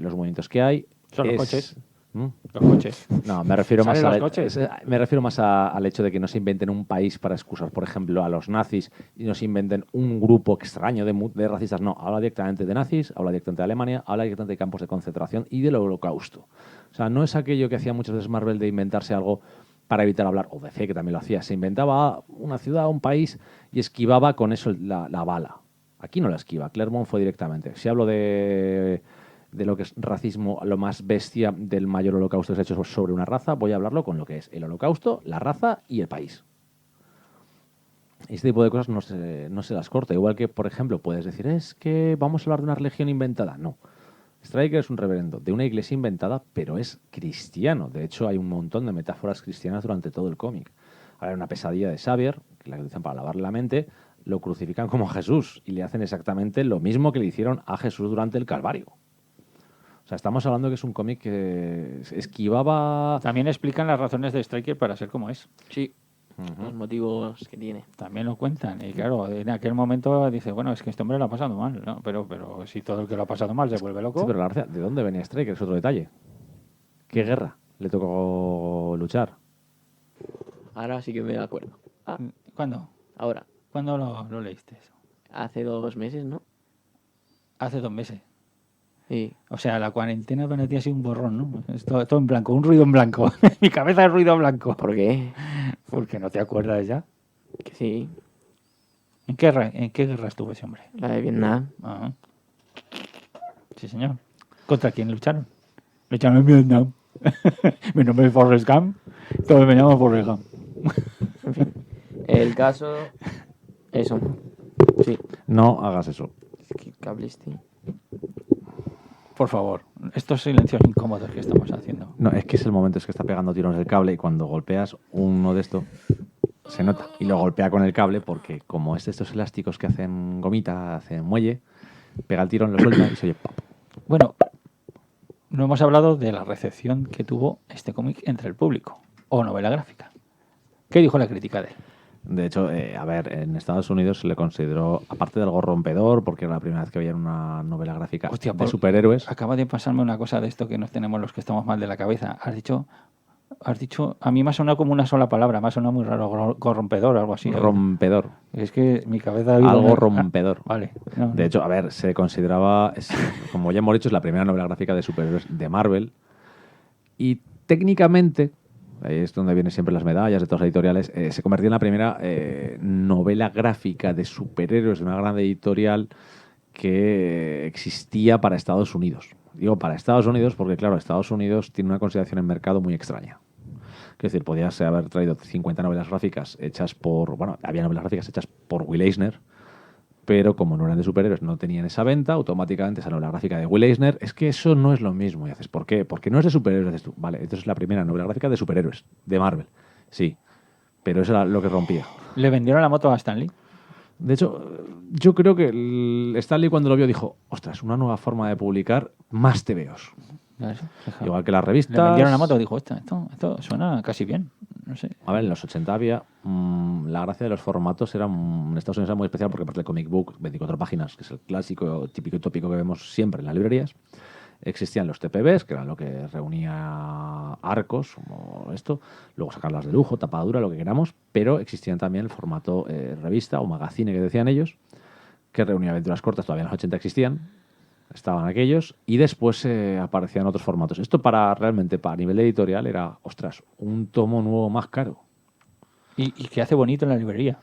los movimientos que hay. Son los coches. ¿Mm? Los coches. No, me refiero más, ¿Salen los coches? me refiero más al hecho de que no se inventen un país para excusar, por ejemplo, a los nazis y no se inventen un grupo extraño de racistas. No, habla directamente de nazis, habla directamente de Alemania, habla directamente de campos de concentración y del Holocausto. O sea, no es aquello que hacía muchas veces Marvel de inventarse algo para evitar hablar, o DC que también lo hacía. Se inventaba una ciudad, un país y esquivaba con eso la bala. Aquí no la esquiva, Claremont fue directamente. Si hablo de lo que es racismo, lo más bestia del mayor holocausto que se ha hecho sobre una raza, voy a hablarlo con lo que es el holocausto, la raza y el país. Y este tipo de cosas no se las corta. Igual que, por ejemplo, puedes decir, es que vamos a hablar de una religión inventada. No. Striker es un reverendo de una iglesia inventada, pero es cristiano. De hecho, hay un montón de metáforas cristianas durante todo el cómic. Ahora, una pesadilla de Xavier, que la utilizan para lavarle la mente, lo crucifican como Jesús y le hacen exactamente lo mismo que le hicieron a Jesús durante el Calvario. O sea, estamos hablando que es un cómic que esquivaba... También explican las razones de Striker para ser como es. Sí, los motivos que tiene. También lo cuentan. Y claro, en aquel momento dice, bueno, es que este hombre lo ha pasado mal, ¿no? Pero si todo el que lo ha pasado mal se vuelve loco... Sí, pero la gracia, ¿de dónde venía Striker? Es otro detalle. ¿Qué guerra le tocó luchar? Ahora sí que me acuerdo. Ah, ¿Cuándo? ahora. ¿Cuándo lo leíste eso? Hace 2 meses, ¿no? Hace 2 meses. Sí. O sea, la cuarentena para ti ha sido un borrón, ¿no? Es todo en blanco, un ruido en blanco. Mi cabeza es ruido blanco. ¿Por qué? Porque no te acuerdas ya. Que sí. ¿En qué guerra estuvo ese hombre? La de Vietnam. Ajá. Sí, señor. ¿Contra quién lucharon? Lucharon en Vietnam. Mi nombre es Forrest Gump. Todos me llaman Forrest Gump. En fin. El caso... Eso. Sí. No hagas eso. ¿Qué cable este? Por favor, estos silencios incómodos que estamos haciendo. No, es que es el momento, es que está pegando tirones el cable y cuando golpeas uno de estos se nota. Y lo golpea con el cable porque como es de estos elásticos que hacen gomita, hacen muelle, pega el tirón, lo suelta y se oye ¡pap! Bueno, no hemos hablado de la recepción que tuvo este cómic entre el público, o novela gráfica. ¿Qué dijo la crítica de él? De hecho, a ver, en Estados Unidos se le consideró, aparte de algo rompedor, porque era la primera vez que veían una novela gráfica Hostia, de superhéroes. Acaba de pasarme una cosa de esto que nos tenemos los que estamos mal de la cabeza. Has dicho, a mí me ha sonado como una sola palabra, me ha sonado muy raro, corrompedor o algo así. Rompedor. Es que mi cabeza ha ido Algo rompedor. Vale. No, De hecho, a ver, se consideraba, como ya hemos dicho, es la primera novela gráfica de superhéroes de Marvel. Y técnicamente, ahí es donde vienen siempre las medallas de todas las editoriales, se convirtió en la primera novela gráfica de superhéroes de una gran editorial que existía para Estados Unidos. Digo para Estados Unidos porque, claro, Estados Unidos tiene una consideración en mercado muy extraña. Es decir, podías haber traído 50 novelas gráficas hechas por... Bueno, había novelas gráficas hechas por Will Eisner, pero como no eran de superhéroes, no tenían esa venta, automáticamente esa novela gráfica de Will Eisner, es que eso no es lo mismo. Y haces, ¿por qué? Porque no es de superhéroes. Dices tú, vale, entonces es la primera novela gráfica de superhéroes, de Marvel. Sí, pero eso era lo que rompía. ¿Le vendieron la moto a Stan Lee? De hecho, yo creo que Stan Lee cuando lo vio dijo, ostras, una nueva forma de publicar más tebeos. Igual que las revistas. Le vendieron la moto, dijo, esto suena casi bien. No sé. A ver, en los 80 había... la gracia de los formatos en Estados Unidos era muy especial porque aparte del comic book, 24 páginas, que es el clásico, típico y tópico que vemos siempre en las librerías, existían los TPBs, que eran lo que reunía arcos, como esto, luego sacarlas de lujo, tapadura, lo que queramos, pero existían también el formato revista o magazine que decían ellos, que reunía aventuras cortas, todavía en los 80 existían, estaban aquellos, y después aparecían otros formatos. Esto realmente para nivel editorial era, ostras, un tomo nuevo más caro. Y que hace bonito en la librería.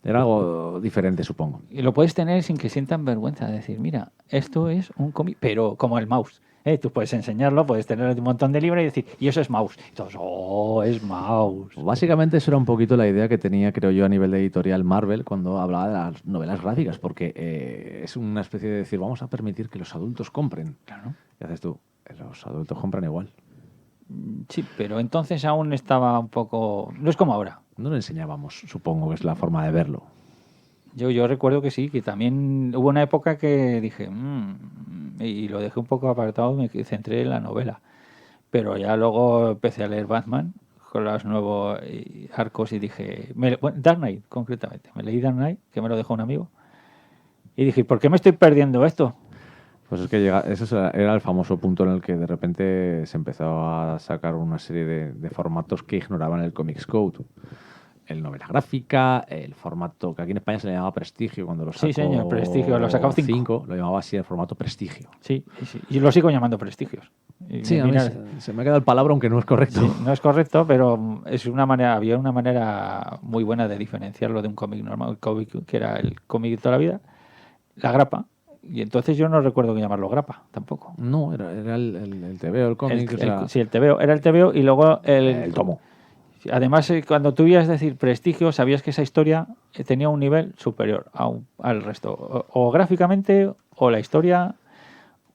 Era algo diferente, supongo. Y lo puedes tener sin que sientan vergüenza de decir, mira, esto es un cómic, pero como el mouse. Tú puedes enseñarlo, puedes tener un montón de libros y decir, y eso es mouse. Y todos, oh, es mouse. Básicamente eso era un poquito la idea que tenía, creo yo, a nivel de editorial Marvel cuando hablaba de las novelas gráficas, porque es una especie de decir, vamos a permitir que los adultos compren. Claro. Y haces tú, los adultos compran igual. Sí, pero entonces aún estaba un poco... No es como ahora. No lo enseñábamos, supongo que es la forma de verlo. Yo recuerdo que sí, que también hubo una época que dije, y lo dejé un poco apartado y me centré en la novela. Pero ya luego empecé a leer Batman con los nuevos arcos y dije, Dark Knight concretamente, me leí Dark Knight, que me lo dejó un amigo, y dije, ¿por qué me estoy perdiendo esto? Pues es que ese era el famoso punto en el que de repente se empezó a sacar una serie de formatos que ignoraban el Comics Code. El novela gráfica, el formato que aquí en España se le llamaba Prestigio cuando lo sacó. Sí, señor, Prestigio, lo sacaba 5. Lo llamaba así el formato Prestigio. Sí, y lo sigo llamando Prestigios. Sí, a mí se me ha quedado el palabra, aunque no es correcto. Sí, no es correcto, pero había una manera muy buena de diferenciarlo de un cómic normal, el cómic que era el cómic de toda la vida, la grapa. Y entonces yo no recuerdo que llamarlo grapa, tampoco. No, era el TVO, el cómic. Sí, el TVO. Era el TVO y luego el tomo. Sí, además, cuando tú ibas a decir prestigio, sabías que esa historia tenía un nivel superior al resto. O gráficamente, o la historia,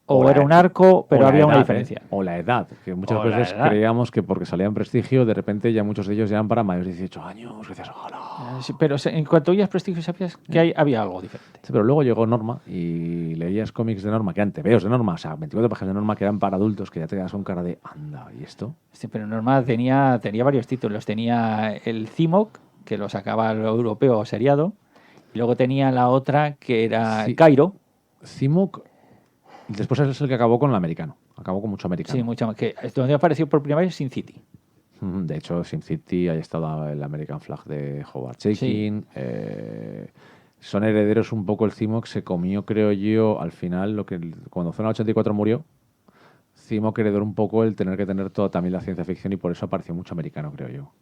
o era un arco, pero o la había una edad, diferencia. O la edad, que muchas O la veces edad. creíamos que porque salían prestigio, de repente ya muchos de ellos ya eran para mayores de 18 años. Que decías, "Hola". Sí, pero en cuanto oías prestigio, sabías que había algo diferente. Sí, pero luego llegó Norma y leías cómics de Norma, que eran tebeos de Norma, o sea, 24 páginas de Norma que eran para adultos, que ya te quedas con cara de, anda, ¿y esto? Sí, pero Norma tenía varios títulos. Tenía el Cimoc, que lo sacaba el europeo seriado. Y luego tenía la otra, que era Sí. Cairo. Cimoc, después es el que acabó con el americano, acabó con mucho americano. Sí, mucho más. Que donde apareció por primera vez Sin City. De hecho, SimCity, ahí estaba el American Flag de Howard Chaykin. Son herederos un poco el Cimoc, se comió, creo yo, al final, cuando Zona 84 murió, Cimoc heredó un poco el tener que tener toda también la ciencia ficción y por eso apareció mucho americano, creo yo.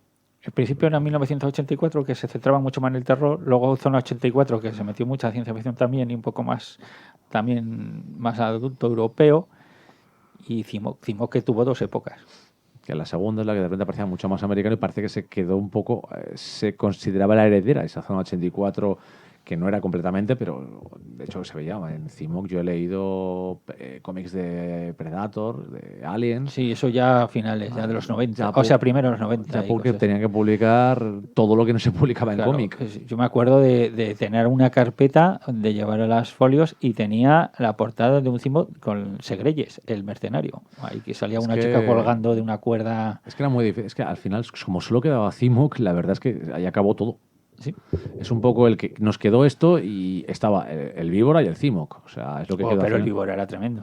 El principio era 1984, que se centraba mucho más en el terror. Luego Zona 84, que se metió mucha ciencia ficción también y un poco más también más adulto europeo. Y Cimoc que tuvo dos épocas. Que la segunda es la que de repente parecía mucho más americano y parece que se quedó un poco, se consideraba la heredera, esa Zona 84, que no era completamente, pero de hecho se veía. En Cimoc yo he leído cómics de Predator, de Aliens. Sí, eso ya a finales, ya de los 90. Ya o sea, primero de los 90. Ya y porque cosas tenían que publicar todo lo que no se publicaba en Claro, cómic. pues yo me acuerdo de tener una carpeta de llevar a las folios y tenía la portada de un Cimoc con Segreyes, el mercenario. Ahí que salía una chica colgando de una cuerda. Es que era muy difícil. Es que al final, como solo quedaba Cimoc, la verdad es que ahí acabó todo. Sí. Es un poco el que nos quedó esto y estaba el Víbora y el Cimoc. O sea, es lo que quedó. Pero al el final. Víbora era tremendo.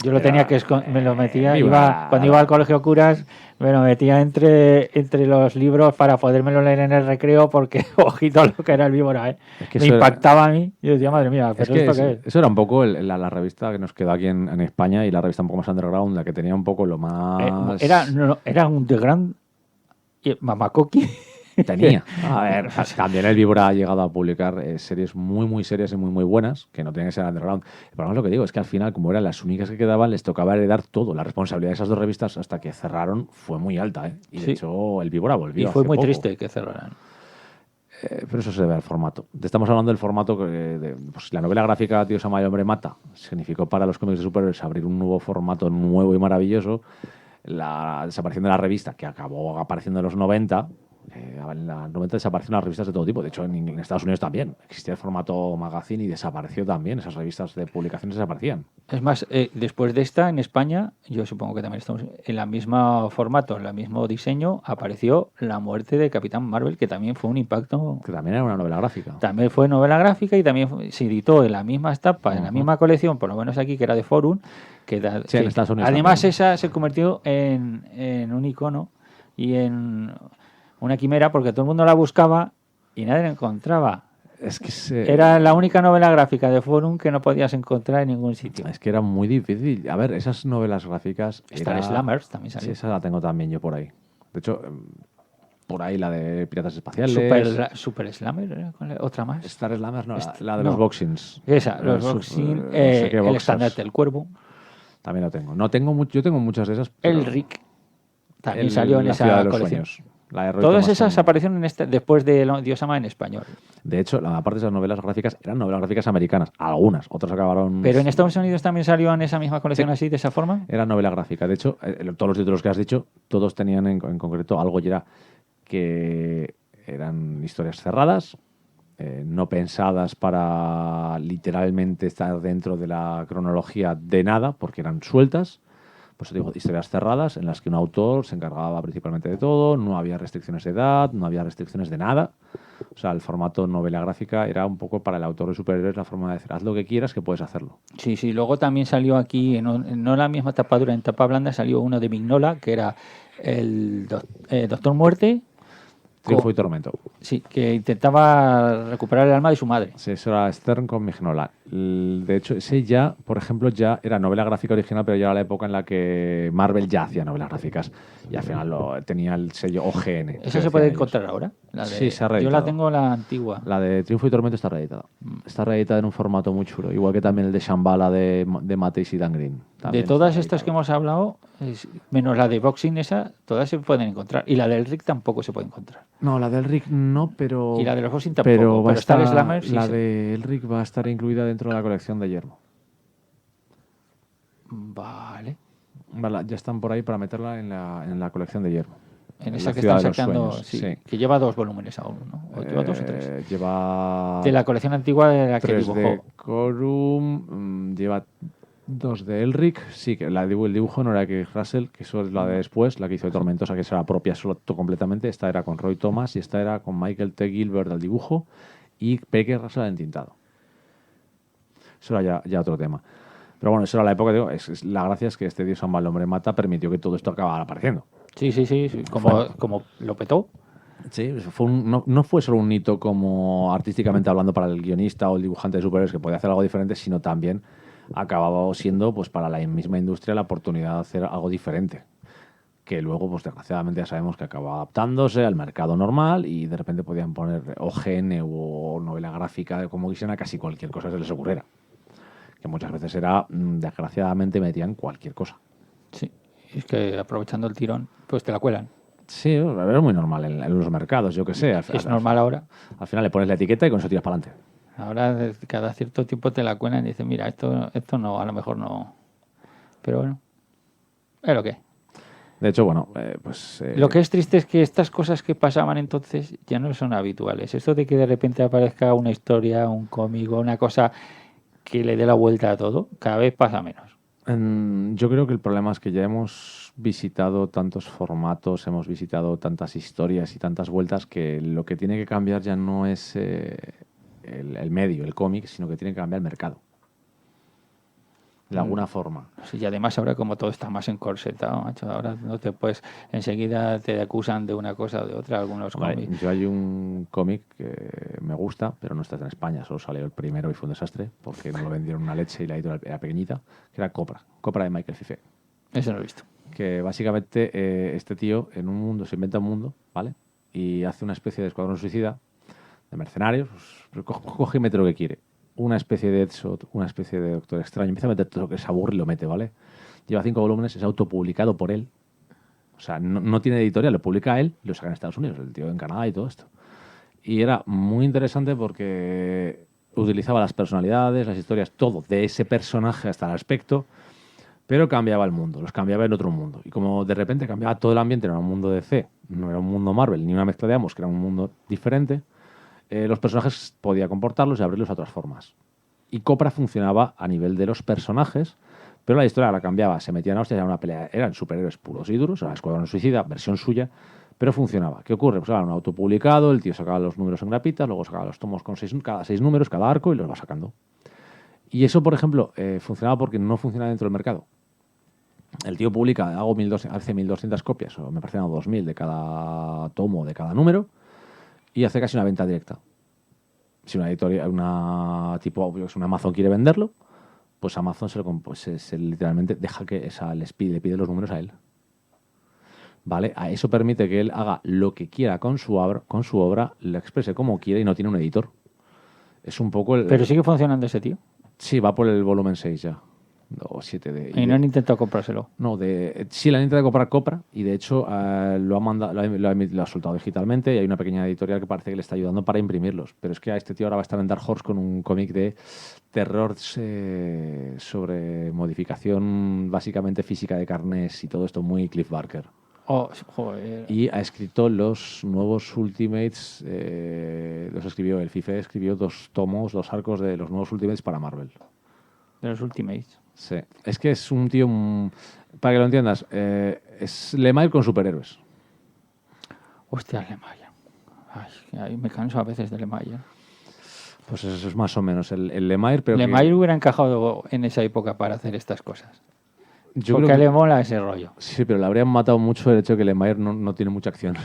Yo lo tenía que me lo metía, Víbora, cuando iba al colegio curas, me lo metía entre los libros para podérmelo leer en el recreo porque, ojito lo que era el Víbora, Es que me eso impactaba a mí. Yo decía, madre mía, Es ¿pero que esto qué es? eso era un poco la revista que nos quedó aquí en España y la revista un poco más underground, la que tenía un poco lo más... Era un de gran mamacoqui. Tenía. A ver, también el Víbora ha llegado a publicar series muy, muy serias y muy, muy buenas, que no tienen que ser underground. El problema es lo que digo, es que al final, como eran las únicas que quedaban, les tocaba heredar todo. La responsabilidad de esas dos revistas hasta que cerraron fue muy alta, ¿eh? Y de hecho el Víbora volvió. Y fue hace muy poco. triste que cerraran. Pero eso se debe al formato. Estamos hablando del formato pues, la novela gráfica Tío Sama y el hombre mata significó para los cómics de superhéroes abrir un nuevo formato nuevo y maravilloso. La desaparición de la revista, que acabó apareciendo en los 90, en los 90 desaparecieron las revistas de todo tipo. De hecho, en Estados Unidos también existía el formato magazine y desapareció también. Esas revistas de publicaciones desaparecían. Es más, después de esta, en España, yo supongo que también estamos en el mismo formato, en el mismo diseño, apareció La muerte de Capitán Marvel, que también fue un impacto. Que también era una novela gráfica. También fue novela gráfica y también se editó en la misma etapa, en la misma colección, por lo menos aquí, que era de Forum. Sí, en Estados Unidos además, también. esa se convirtió en un icono y en una quimera porque todo el mundo la buscaba y nadie la encontraba. Es que Era la única novela gráfica de Forum que no podías encontrar en ningún sitio. Es que era muy difícil. A ver, esas novelas gráficas... Star Slammers también salió. Sí, esa la tengo también yo por ahí. De hecho, por ahí la de Piratas Espaciales. Super Slammer, otra más. Star Slammers, no, la de los boxings. Esa, los boxing, no sé qué el boxers. estandarte del cuervo. También la tengo. No tengo yo tengo muchas de esas. El Rick también salió en la Ciudad esa de los colección. Sueños. La de Roy Todas Thomason. esas aparecieron después de Dios ama en español. De hecho, la parte de esas novelas gráficas eran novelas gráficas americanas. Algunas, otras acabaron... Pero en Estados Unidos también salió en esa misma colección así, de esa forma. Era novela gráfica. De hecho, todos los títulos que has dicho, todos tenían en concreto algo y era que eran historias cerradas, no pensadas para literalmente estar dentro de la cronología de nada, porque eran sueltas. Pues digo, historias cerradas en las que un autor se encargaba principalmente de todo, no había restricciones de edad, no había restricciones de nada. O sea, el formato novela gráfica era un poco para el autor de superhéroes la forma de decir, haz lo que quieras que puedes hacerlo. Sí, sí. Luego también salió aquí, no la misma tapa dura, en tapa blanda salió uno de Mignola, que era el Doctor Muerte. Triunfo y Tormento. Sí, que intentaba recuperar el alma de su madre. Sí, eso era Stern con Mignola. De hecho, ese ya, por ejemplo, ya era novela gráfica original, pero ya era la época en la que Marvel ya hacía novelas gráficas y al final tenía el sello OGN. ¿Esa se puede encontrar ahora? Sí, se ha Yo reeditado. la tengo la antigua. La de Triunfo y Tormento está reeditada. Está reeditada en un formato muy chulo, igual que también el de Shambhala de Matisse y Dan Green. También De todas está estas que editado. hemos hablado, menos la de Boxing esa, todas se pueden encontrar. Y la del Rick tampoco se puede encontrar. No, la del Rick no, Y la de los Boxing pero tampoco. va a Pero está el estar, Slammer, sí. la del Rick va a estar incluida dentro de la colección de Yermo. Vale. Vale, ya están por ahí para meterla en la colección de Yermo. En La esa que ciudad están de los sacando, sueños, sí, sí. que lleva 2 volúmenes aún, ¿no? ¿O lleva 2 o 3? Lleva De la colección antigua de la que 3 de dibujó. Corum, lleva 2 de Elric, sí, que el dibujo no era de Keith Russell, que eso es la de después, la que hizo de Tormentosa, que será propia solo completamente. Esta era con Roy Thomas y esta era con Michael T. Gilbert al dibujo y P.K. Russell al entintado. Eso era ya otro tema. Pero bueno, eso era la época, digo, la gracia es que este Dios Amba el hombre mata permitió que todo esto acabara apareciendo. Sí. Como lo petó. Sí, no fue solo un hito como artísticamente hablando para el guionista o el dibujante de superhéroes que podía hacer algo diferente, sino también acababa siendo pues para la misma industria la oportunidad de hacer algo diferente. Que luego, pues desgraciadamente ya sabemos que acaba adaptándose al mercado normal y de repente podían poner OGN o novela gráfica, como quisieran, a casi cualquier cosa que se les ocurriera. Que muchas veces era, desgraciadamente, metían cualquier cosa. Sí. Es que aprovechando el tirón, pues te la cuelan. Sí, es muy normal en los mercados, yo que sé. Es normal ahora. Al final le pones la etiqueta y con eso tiras para adelante. Ahora cada cierto tiempo te la cuelan y dices, mira, esto no, a lo mejor no. Pero bueno, es lo que es. De hecho, bueno, Lo que es triste es que estas cosas que pasaban entonces ya no son habituales. Esto de que de repente aparezca una historia, un cómic o una cosa que le dé la vuelta a todo, cada vez pasa menos. yo creo que el problema es que ya hemos visitado tantos formatos, hemos visitado tantas historias y tantas vueltas que lo que tiene que cambiar ya no es el medio, el cómic, sino que tiene que cambiar el mercado. De alguna forma. Sí, y además ahora como todo está más encorsetado, macho, ahora no te puedes, enseguida te acusan de una cosa o de otra, algunos Vale, cómics. yo hay un cómic que me gusta, pero no está en España, solo salió el primero y fue un desastre, porque no lo vendieron una leche y la editorial era pequeñita, que era Copra de Michael Fife. Eso no lo he visto. Que básicamente este tío en un mundo se inventa un mundo, ¿vale? Y hace una especie de escuadrón suicida de mercenarios, pues, coge y mete lo que quiere. Una especie de Deadshot, una especie de Doctor Extraño, empieza a meter todo lo que se aburre y lo mete, ¿vale? Lleva 5 volúmenes, es autopublicado por él. O sea, no tiene editorial, lo publica él y lo saca en Estados Unidos, el tío en Canadá y todo esto. Y era muy interesante porque utilizaba las personalidades, las historias, todo de ese personaje hasta el aspecto, pero cambiaba el mundo, los cambiaba en otro mundo. Y como de repente cambiaba todo el ambiente, no era un mundo DC, no era un mundo Marvel, ni una mezcla de ambos, que era un mundo diferente, los personajes podía comportarlos y abrirlos a otras formas. Y Copra funcionaba a nivel de los personajes, pero la historia la cambiaba, se metían a hostias, era una pelea, eran superhéroes puros y duros, era Escuadrón Suicida, versión suya, pero funcionaba. ¿Qué ocurre? Pues era un autopublicado, el tío sacaba los números en grapitas, luego sacaba los tomos con cada 6 números, cada arco, y los va sacando. Y eso, por ejemplo, funcionaba porque no funcionaba dentro del mercado. El tío publica, hace 1.200 copias, o me parecen 2.000 de cada tomo, de cada número, y hace casi una venta directa. Si una editorial, una Amazon quiere venderlo, pues Amazon se literalmente deja que le pide los números a él. ¿Vale? A eso permite que él haga lo que quiera con su obra, lo exprese como quiera y no tiene un editor. Es un poco Pero sigue funcionando ese tío. Sí, va por el volumen 6 ya. O 7 de... Y no han intentado comprárselo. No, sí, la han intentado comprar Copra y de hecho lo ha soltado digitalmente y hay una pequeña editorial que parece que le está ayudando para imprimirlos. Pero es que a este tío ahora va a estar en Dark Horse con un cómic de terror sobre modificación básicamente física de carnes y todo esto muy Cliff Barker. Oh, joder. Y ha escrito los nuevos Ultimates, los escribió el FIFE, escribió 2 tomos, 2 arcos de los nuevos Ultimates para Marvel. De los Ultimates. Sí, es que es un tío, para que lo entiendas, es Lemire con superhéroes. Hostia, Lemire. Ay, me canso a veces de Lemire. Pues eso es más o menos el Lemire, pero Lemire hubiera encajado en esa época para hacer estas cosas. yo Porque creo que le mola ese rollo. sí, pero le habrían matado mucho el hecho de que Lemire no tiene mucha acción.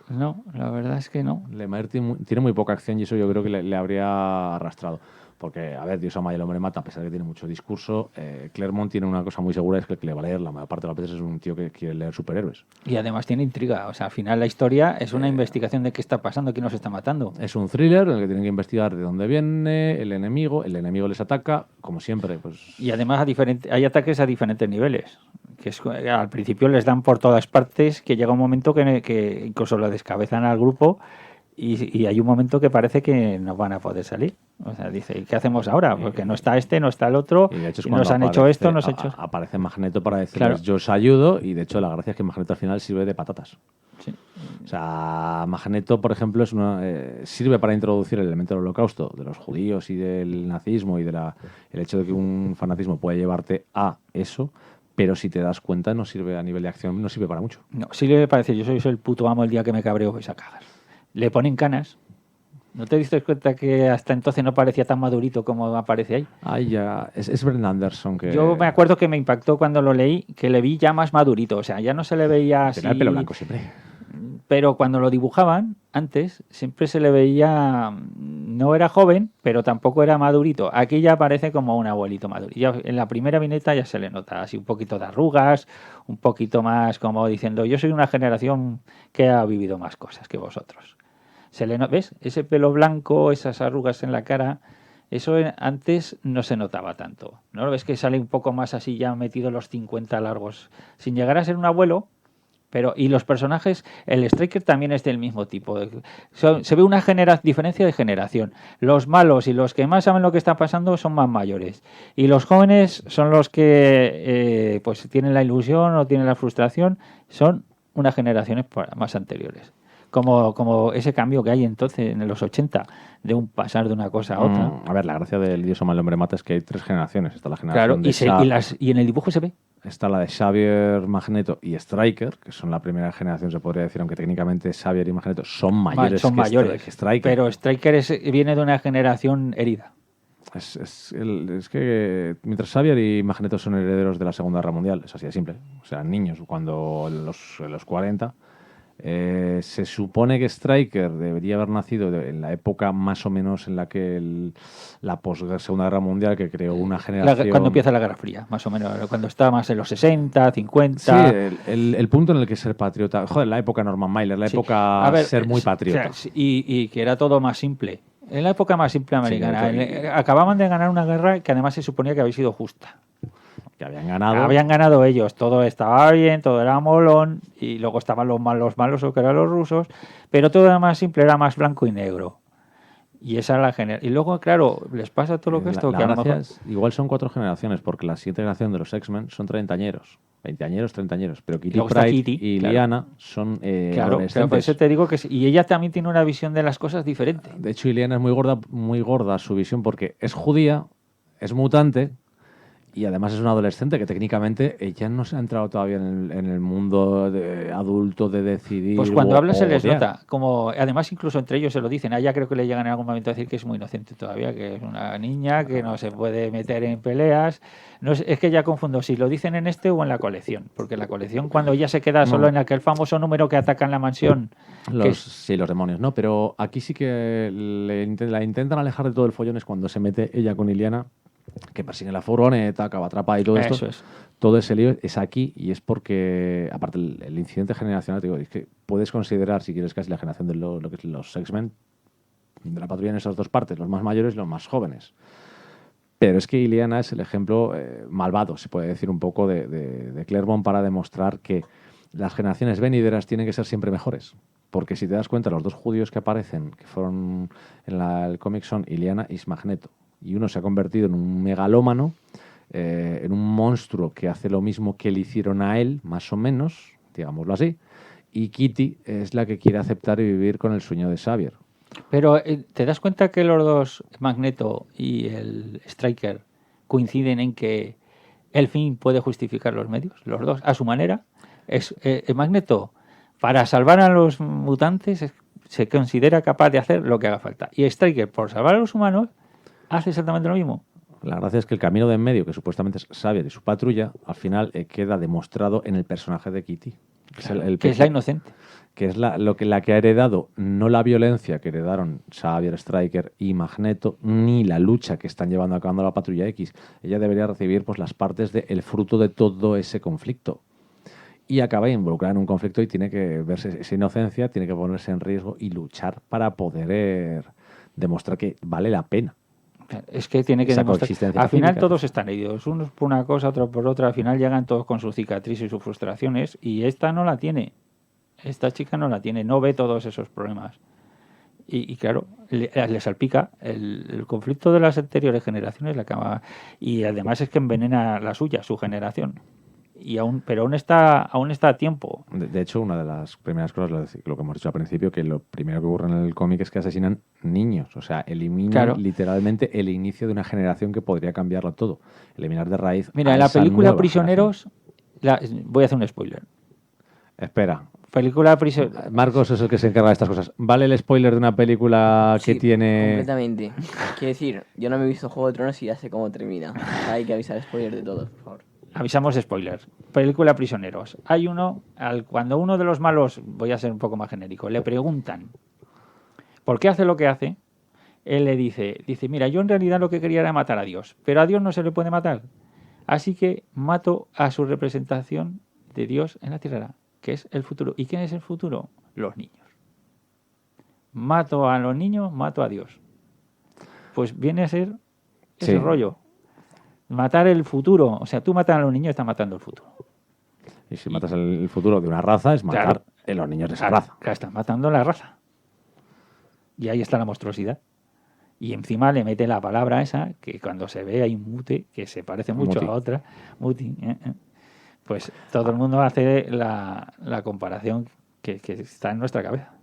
No, la verdad es que no. Lemire tiene muy poca acción y eso yo creo que le habría arrastrado. Porque, a ver, Dios ama y el hombre mata, a pesar de que tiene mucho discurso, Claremont tiene una cosa muy segura, es que el que le va a leer la mayor parte de las veces es un tío que quiere leer superhéroes. Y además tiene intriga. O sea, al final la historia es una investigación de qué está pasando, quién nos está matando. Es un thriller en el que tienen que investigar de dónde viene el enemigo les ataca, como siempre. Pues Y además hay ataques a diferentes niveles. Que al principio les dan por todas partes, que llega un momento que incluso lo descabezan al grupo y hay un momento que parece que no van a poder salir. O sea, dice, ¿qué hacemos ahora? Porque no está este, no está el otro, y de hecho es y cuando nos han hecho esto, nos han hecho... aparece Magneto para decirles, Claro. yo os ayudo, y de hecho la gracia es que Magneto al final sirve de patatas. Sí. O sea, Magneto, por ejemplo, sirve para introducir el elemento del holocausto, de los judíos y del nazismo y el hecho de que un fanatismo puede llevarte a eso, pero si te das cuenta no sirve a nivel de acción, no sirve para mucho. No, sí le parece, yo soy el puto amo, el día que me cabreo vais a cagar. Le ponen canas. ¿No te diste cuenta que hasta entonces no parecía tan madurito como aparece ahí? Ay, ya, es Brenda Anderson que... Yo me acuerdo que me impactó cuando lo leí, que le vi ya más madurito. O sea, ya no se le veía así... Tenía el pelo blanco siempre. Pero cuando lo dibujaban, antes, siempre se le veía... No era joven, pero tampoco era madurito. Aquí ya parece como un abuelito maduro. Ya en la primera viñeta ya se le nota así un poquito de arrugas, un poquito más como diciendo, yo soy una generación que ha vivido más cosas que vosotros. ¿Ves? Ese pelo blanco, esas arrugas en la cara, eso antes no se notaba tanto. ¿No lo ves que sale un poco más así ya metido los 50 largos? Sin llegar a ser un abuelo, pero y los personajes, el Striker también es del mismo tipo. Se ve una diferencia de generación. Los malos y los que más saben lo que está pasando son más mayores. Y los jóvenes son los que pues tienen la ilusión o tienen la frustración, son unas generaciones más anteriores. Como ese cambio que hay entonces en los 80, de un pasar de una cosa a otra. A ver, la gracia del Dios ama el hombre mata es que hay 3 generaciones. Está la generación Claro, y en el dibujo se ve. Está la de Xavier, Magneto y Striker, que son la primera generación, se podría decir, aunque técnicamente Xavier y Magneto son mayores, que Striker. Pero Striker viene de una generación herida. Es que mientras Xavier y Magneto son herederos de la Segunda Guerra Mundial, es así de simple. O sea, niños, cuando en los 40... se supone que Striker debería haber nacido en la época más o menos en la que la Segunda Guerra Mundial, que creó una generación... Cuando empieza la Guerra Fría, más o menos, cuando está más en los 60, 50... Sí, el punto en el que ser patriota... Joder, la época Norman Mailer, la época ser muy patriota. O sea, y que era todo más simple. En la época más simple americana. Acababan de ganar una guerra que además se suponía que había sido justa. Que habían ganado. Habían ganado ellos, todo estaba bien, todo era molón, y luego estaban los malos, o que eran los rusos, pero todo era más simple, era más blanco y negro. Y esa era la generación. Y luego, claro, les pasa todo lo que esto, que a lo mejor... Igual son 4 generaciones, porque la siguiente generación de los X-Men son 30añeros, 20añeros, 30añeros, pero Kitty Pryde y Illyana son claro, por eso te digo que y ella también tiene una visión de las cosas diferente. De hecho, Illyana es muy gorda su visión, porque es judía, es mutante, y además es una adolescente que técnicamente ella no se ha entrado todavía en el mundo adulto de decidir. Pues cuando habla se les nota. Como, además, incluso entre ellos se lo dicen. A ella creo que le llegan en algún momento a decir que es muy inocente todavía, que es una niña, que no se puede meter en peleas. No es que ya confundo si lo dicen en este o en la colección. Porque en la colección, cuando ella se queda solo en aquel famoso número que atacan la mansión. Sí, los demonios, ¿no? Pero aquí sí que la intentan alejar de todo el follón, es cuando se mete ella con Illyana, que persigue la furgoneta, acaba atrapada y todo esto. Eso es. Todo ese lío es aquí, y es porque, aparte, el incidente generacional, te digo, es que puedes considerar, si quieres, casi la generación de lo que es los X-Men, de la patrulla en esas 2 partes, los más mayores y los más jóvenes. Pero es que Illyana es el ejemplo malvado, se puede decir un poco, de Claremont para demostrar que las generaciones venideras tienen que ser siempre mejores. Porque si te das cuenta, los 2 judíos que aparecen, que fueron en el cómic, son Illyana y Magneto. Y uno se ha convertido en un megalómano, en un monstruo que hace lo mismo que le hicieron a él, más o menos, digámoslo así. Y Kitty es la que quiere aceptar y vivir con el sueño de Xavier. Pero ¿te das cuenta que los dos, Magneto y el Striker, coinciden en que el fin puede justificar los medios? Los dos, a su manera. Magneto, para salvar a los mutantes, se considera capaz de hacer lo que haga falta. Y Striker, por salvar a los humanos, hace exactamente lo mismo. La gracia es que el camino de en medio, que supuestamente es Xavier y su patrulla, al final queda demostrado en el personaje de Kitty. Que es la inocente. Que es la que ha heredado, no la violencia que heredaron Xavier Stryker y Magneto, ni la lucha que están llevando a cabo la Patrulla X. Ella debería recibir pues las partes del fruto de todo ese conflicto. Y acaba involucrada en un conflicto y tiene que verse esa inocencia, tiene que ponerse en riesgo y luchar para poder demostrar que vale la pena. Es que tiene que Esa demostrar. coexistencia Al final pacífica. todos están heridos, unos por una cosa, otros por otra. Al final llegan todos con sus cicatrices y sus frustraciones y esta no la tiene. Esta chica no la tiene, no ve todos esos problemas. Y claro, le salpica el conflicto de las anteriores generaciones, la acaba, y además es que envenena la suya, su generación. Pero aún está a tiempo. De hecho, una de las primeras cosas, lo que hemos dicho al principio, que lo primero que ocurre en el cómic es que asesinan niños. O sea, eliminan Claro. literalmente el inicio de una generación que podría cambiarlo todo. Eliminar de raíz. Mira, a en la esa película nueva Prisioneros, voy a hacer un spoiler. generación. Espera. Película Prisioneros. Marcos es el que se encarga de estas cosas. ¿Vale el spoiler de una película que Sí, tiene...? completamente. Quiero decir, yo no me he visto Juego de Tronos y ya sé cómo termina. Hay que avisar spoiler de todo, por favor. Avisamos spoiler. Película Prisioneros. Hay cuando uno de los malos, voy a ser un poco más genérico, le preguntan ¿por qué hace lo que hace? Él le dice, mira, yo en realidad lo que quería era matar a Dios, pero a Dios no se le puede matar. Así que mato a su representación de Dios en la tierra, que es el futuro. ¿Y quién es el futuro? Los niños. Mato a los niños, mato a Dios. Pues viene a ser ese Sí. rollo. Matar el futuro. O sea, tú matas a los niños, estás matando el futuro. Y si matas el futuro de una raza, es matar Claro. a los niños de esa Claro, raza. claro, estás matando la raza. Y ahí está la monstruosidad. Y encima le mete la palabra esa, que cuando se ve hay un mute, que se parece mucho Muti. a otra, muti, pues todo el mundo hace la comparación que está en nuestra cabeza.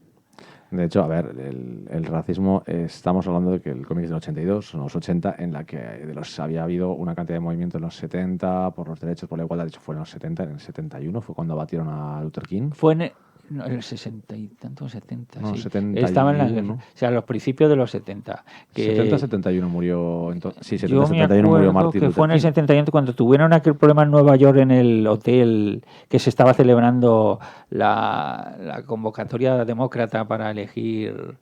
De hecho, a ver, el racismo, estamos hablando de que el cómic es del 82, son los 80, en la que había habido una cantidad de movimiento en los 70 por los derechos, por la igualdad. De hecho, fue en los 70, en el 71 fue cuando abatieron a Luther King. Fue en el 60 y tanto, 70, No, sí. 71, Estaba en ¿no? o sea, a los principios de los 70. Que 70-71 murió, sí, yo me 70-71 murió acuerdo Martin que Luther fue en el King. 71 cuando tuvieron aquel problema en Nueva York en el hotel que se estaba celebrando la convocatoria demócrata para elegir,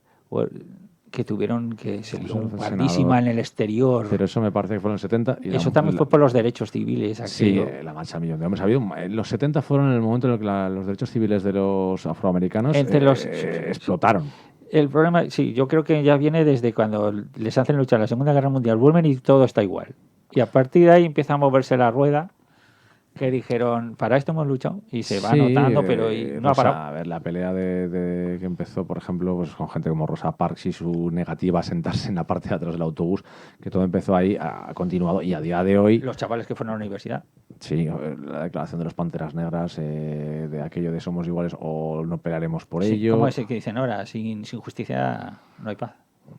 que tuvieron que se lió Eso un fue pardísima senador. en el exterior. Pero eso me parece que fue en los 70. Y Eso también fue por los derechos civiles. Sí, aquello. la marcha millón de hombres. Los 70 fueron el momento en el que los derechos civiles de los afroamericanos explotaron. El problema, sí, yo creo que ya viene desde cuando les hacen luchar la Segunda Guerra Mundial, vuelven y todo está igual. Y a partir de ahí empieza a moverse la rueda, que dijeron, para esto hemos luchado, y se va notando, pero no ha parado. A ver, la pelea que empezó, por ejemplo, pues con gente como Rosa Parks y su negativa a sentarse en la parte de atrás del autobús, que todo empezó ahí, ha continuado, y a día de hoy... Los chavales que fueron a la universidad. Sí, la declaración de los Panteras Negras, de aquello de somos iguales o no pelearemos por ello. ¿Cómo es el que dicen ahora? Sin justicia no hay paz.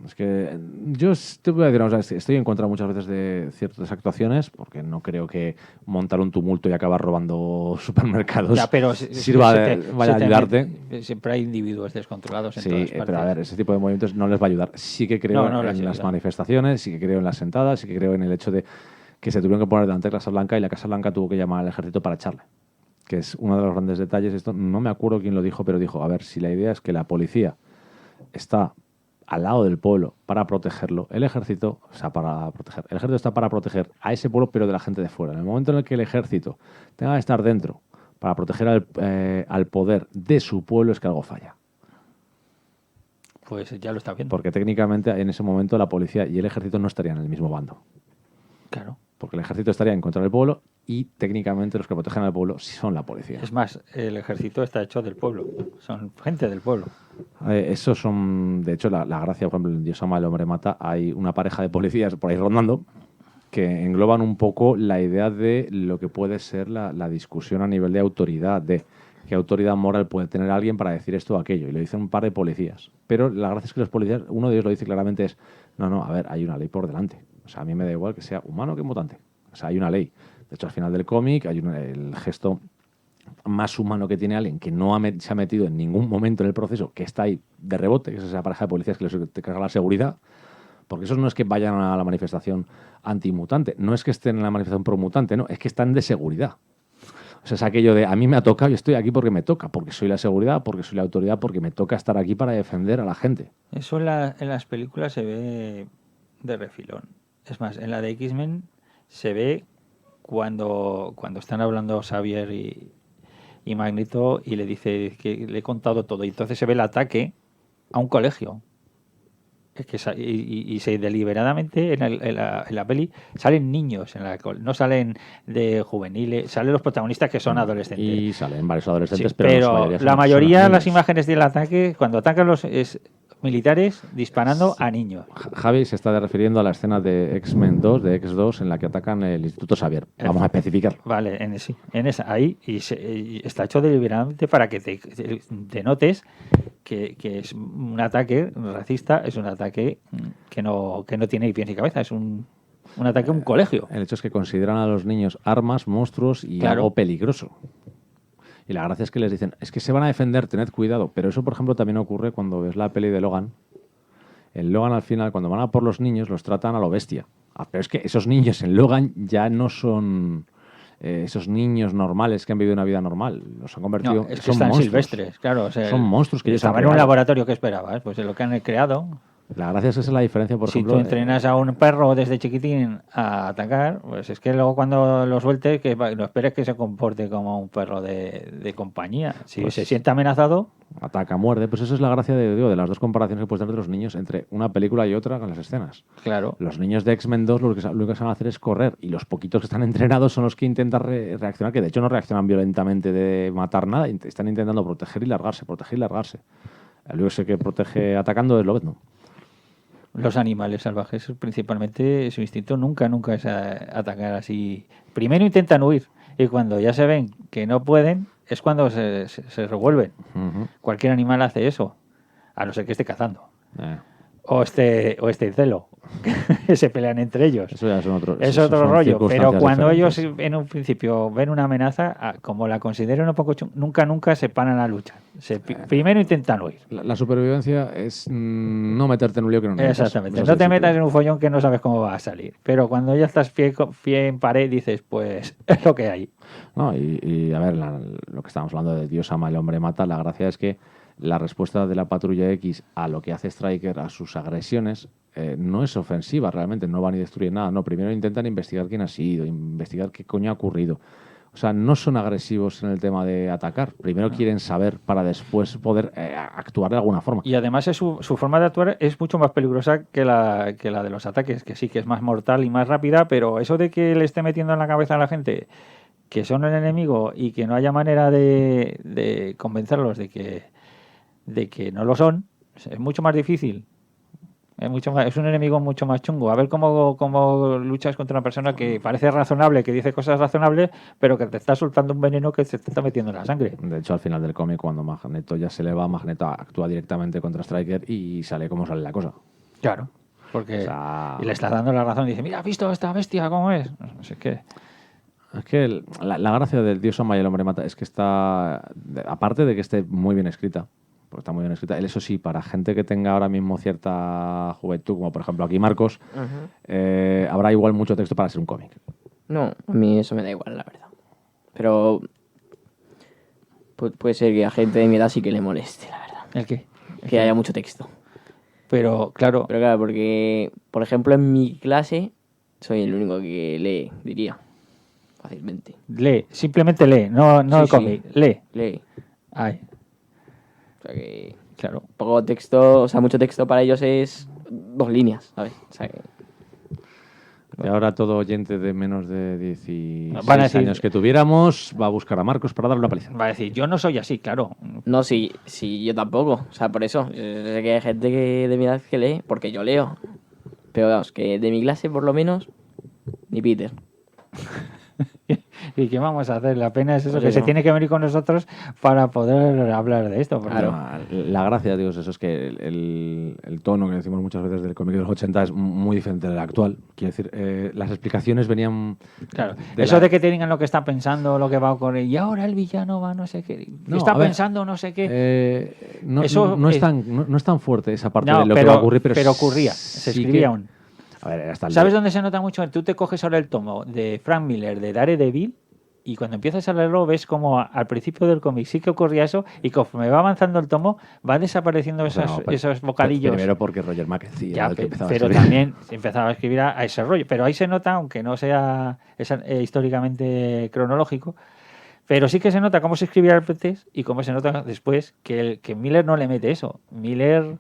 Es que yo te voy a decir, o sea, estoy en contra muchas veces de ciertas actuaciones, porque no creo que montar un tumulto y acabar robando supermercados Ya, pero vaya a ayudarte. Siempre hay individuos descontrolados en Sí, todas partes. pero a ver, ese tipo de movimientos no les va a ayudar. Sí que creo No les en las ayuda. manifestaciones, sí que creo en las sentadas, sí que creo en el hecho de que se tuvieron que poner delante de la Casa Blanca y la Casa Blanca tuvo que llamar al ejército para echarle. Que es uno de los grandes detalles. Esto no me acuerdo quién lo dijo, pero dijo, a ver, si la idea es que la policía está al lado del pueblo para protegerlo, el ejército está para proteger. El ejército está para proteger a ese pueblo, pero de la gente de fuera. En el momento en el que el ejército tenga que estar dentro para proteger al poder de su pueblo, es que algo falla. Pues ya lo está viendo. Porque técnicamente en ese momento la policía y el ejército no estarían en el mismo bando. Claro. Porque el ejército estaría en contra del pueblo y técnicamente los que protegen al pueblo son la policía. Es más, el ejército está hecho del pueblo. Son gente del pueblo. Esos son, de hecho, la gracia, por ejemplo, en Dios ama, el hombre mata, hay una pareja de policías por ahí rondando que engloban un poco la idea de lo que puede ser la discusión a nivel de autoridad, de qué autoridad moral puede tener alguien para decir esto o aquello. Y lo dicen un par de policías. Pero la gracia es que los policías, uno de ellos lo dice claramente, es, no, a ver, hay una ley por delante. O sea, a mí me da igual que sea humano que mutante. O sea, hay una ley. De hecho, al final del cómic hay el gesto más humano que tiene alguien que no se ha metido en ningún momento en el proceso, que está ahí de rebote, que es esa pareja de policías que les carga la seguridad, porque esos no es que vayan a la manifestación antimutante, no es que estén en la manifestación promutante, no, es que están de seguridad. O sea, es aquello de a mí me ha tocado y estoy aquí porque me toca, porque soy la seguridad, porque soy la autoridad, porque me toca estar aquí para defender a la gente. Eso en las películas se ve de refilón. Es más, en la de X-Men se ve cuando están hablando Xavier y Magneto y le dice que le he contado todo. Y entonces se ve el ataque a un colegio. Es que y se deliberadamente en la peli salen niños, no salen de juveniles, salen los protagonistas que son adolescentes. Y salen varios adolescentes, Sí, pero la mayoría de las niños. imágenes del ataque, cuando atacan los militares disparando a niños. Javi se está refiriendo a la escena de X-Men 2, de X2, en la que atacan el Instituto Xavier. Vamos a especificar. Vale, en esa, ahí, y está hecho deliberadamente para que te notes que es un ataque racista, es un ataque que no tiene ni pies ni cabeza, es un ataque a un colegio. El hecho es que consideran a los niños armas, monstruos y Claro. algo peligroso. Y la gracia es que les dicen, es que se van a defender, tened cuidado. Pero eso, por ejemplo, también ocurre cuando ves la peli de Logan. En Logan, al final, cuando van a por los niños, los tratan a lo bestia. Pero es que esos niños en Logan ya no son esos niños normales que han vivido una vida normal. Los han convertido... No, es que son están monstruos. silvestres, claro. O sea, Son monstruos que ellos han estaban en un creado. laboratorio que esperabas, pues es lo que han creado. La gracia es esa es la diferencia, por Si ejemplo... tú entrenas a un perro desde chiquitín a atacar, pues es que luego cuando lo sueltes, que no esperes que se comporte como un perro de compañía. Si Pues- se siente amenazado, Ataca, muerde. Pues eso es la gracia de las dos comparaciones que puedes tener de los niños entre una película y otra con las escenas. claro. Los niños de X-Men 2 lo único que saben hacer es correr y los poquitos que están entrenados son los que intentan reaccionar, que de hecho no reaccionan violentamente de matar nada, están intentando proteger y largarse, proteger y largarse. El único que protege atacando es Lobezno. Los animales salvajes, principalmente, su instinto nunca es atacar así. Primero intentan huir y cuando ya se ven que no pueden, es cuando se revuelven. Ujú. Cualquier animal hace eso, a no ser que esté cazando. Eh, O esté en celo, que se pelean entre ellos. Eso ya son otros. Es eso otro son rollo, pero circunstancias cuando diferentes. ellos en un principio ven una amenaza, como la consideran un poco nunca se paran a luchar. Primero intentan huir. La supervivencia es no meterte en un lío que no necesitas. Exactamente, Eso no te sí, metas en un follón que no sabes cómo va a salir. Pero cuando ya estás pie en pared, dices, pues es lo que hay. No, y a ver, lo que estábamos hablando de Dios ama, el hombre mata, la gracia es que la respuesta de la Patrulla X a lo que hace Stryker, a sus agresiones, no es ofensiva realmente, no van y destruyen nada. No, primero intentan investigar quién ha sido, investigar qué coño ha ocurrido. O sea, no son agresivos en el tema de atacar. Primero quieren saber para después poder actuar de alguna forma. Y además su forma de actuar es mucho más peligrosa que la de los ataques, que sí que es más mortal y más rápida, pero eso de que le esté metiendo en la cabeza a la gente que son el enemigo y que no haya manera de convencerlos de que no lo son, es mucho más difícil. Es un enemigo mucho más chungo. A ver cómo luchas contra una persona que parece razonable, que dice cosas razonables, pero que te está soltando un veneno que se te está metiendo en la sangre. De hecho, al final del cómic, cuando Magneto ya se le va, Magneto actúa directamente contra Stryker y sale como sale la cosa. Claro. Porque O sea, y le está dando la razón. Dice, mira, ¿has visto esta bestia cómo es? No sé qué. es que la gracia del Dios ama y el hombre mata es que está, aparte de que esté muy bien escrita, porque está muy bien escrita, eso sí, para gente que tenga ahora mismo cierta juventud, como por ejemplo aquí Marcos, habrá igual mucho texto para ser un cómic. No, a mí eso me da igual, la verdad. Pero puede ser que a gente de mi edad sí que le moleste, la verdad. ¿El qué? Que haya mucho texto. Pero claro, Pero claro, porque, por ejemplo, en mi clase soy el único que lee, diría. Fácilmente. lee, simplemente lee, no Sí, el sí. cómic, lee. Lee. Ay, O sea que claro. poco texto, o sea, mucho texto para ellos es 2 líneas, ¿sabes? O sea que... Y ahora todo oyente de menos de 16 Van a decir- años que tuviéramos va a buscar a Marcos para darle una paliza. Va a decir, yo no soy así, claro. No, sí, yo tampoco. O sea, por eso. Sé que hay gente de mi edad que lee, porque yo leo. Pero vamos, que de mi clase, por lo menos, ni Peter. ¿Y qué vamos a hacer? La pena es eso, Pues que eso. se tiene que venir con nosotros para poder hablar de esto. porque- Claro. La gracia, Dios, eso es que el tono que decimos muchas veces del cómic de los 80 es muy diferente del actual. Quiero decir, las explicaciones venían... Claro, de eso la- de que te digan lo que está pensando, lo que va a ocurrir, y ahora el villano va no sé qué, No, está a ver, pensando no sé qué. No, Eso no es es- no es tan fuerte esa parte No, de lo que pero- va a ocurrir, pero ocurría, se sí escribía que- aún. A ver, hasta el ¿Sabes de- dónde se nota mucho? Tú te coges ahora el tomo de Frank Miller de Daredevil y cuando empiezas a leerlo ves como al principio del cómic sí que ocurría eso y conforme va avanzando el tomo va desapareciendo esos bocadillos. Primero porque Roger Mackenzie Ya, era el que empezaba a pero escribir. también se empezaba a escribir a ese rollo. Pero ahí se nota, aunque no sea históricamente cronológico, pero sí que se nota cómo se escribía antes y cómo se nota después que Miller no le mete eso. Miller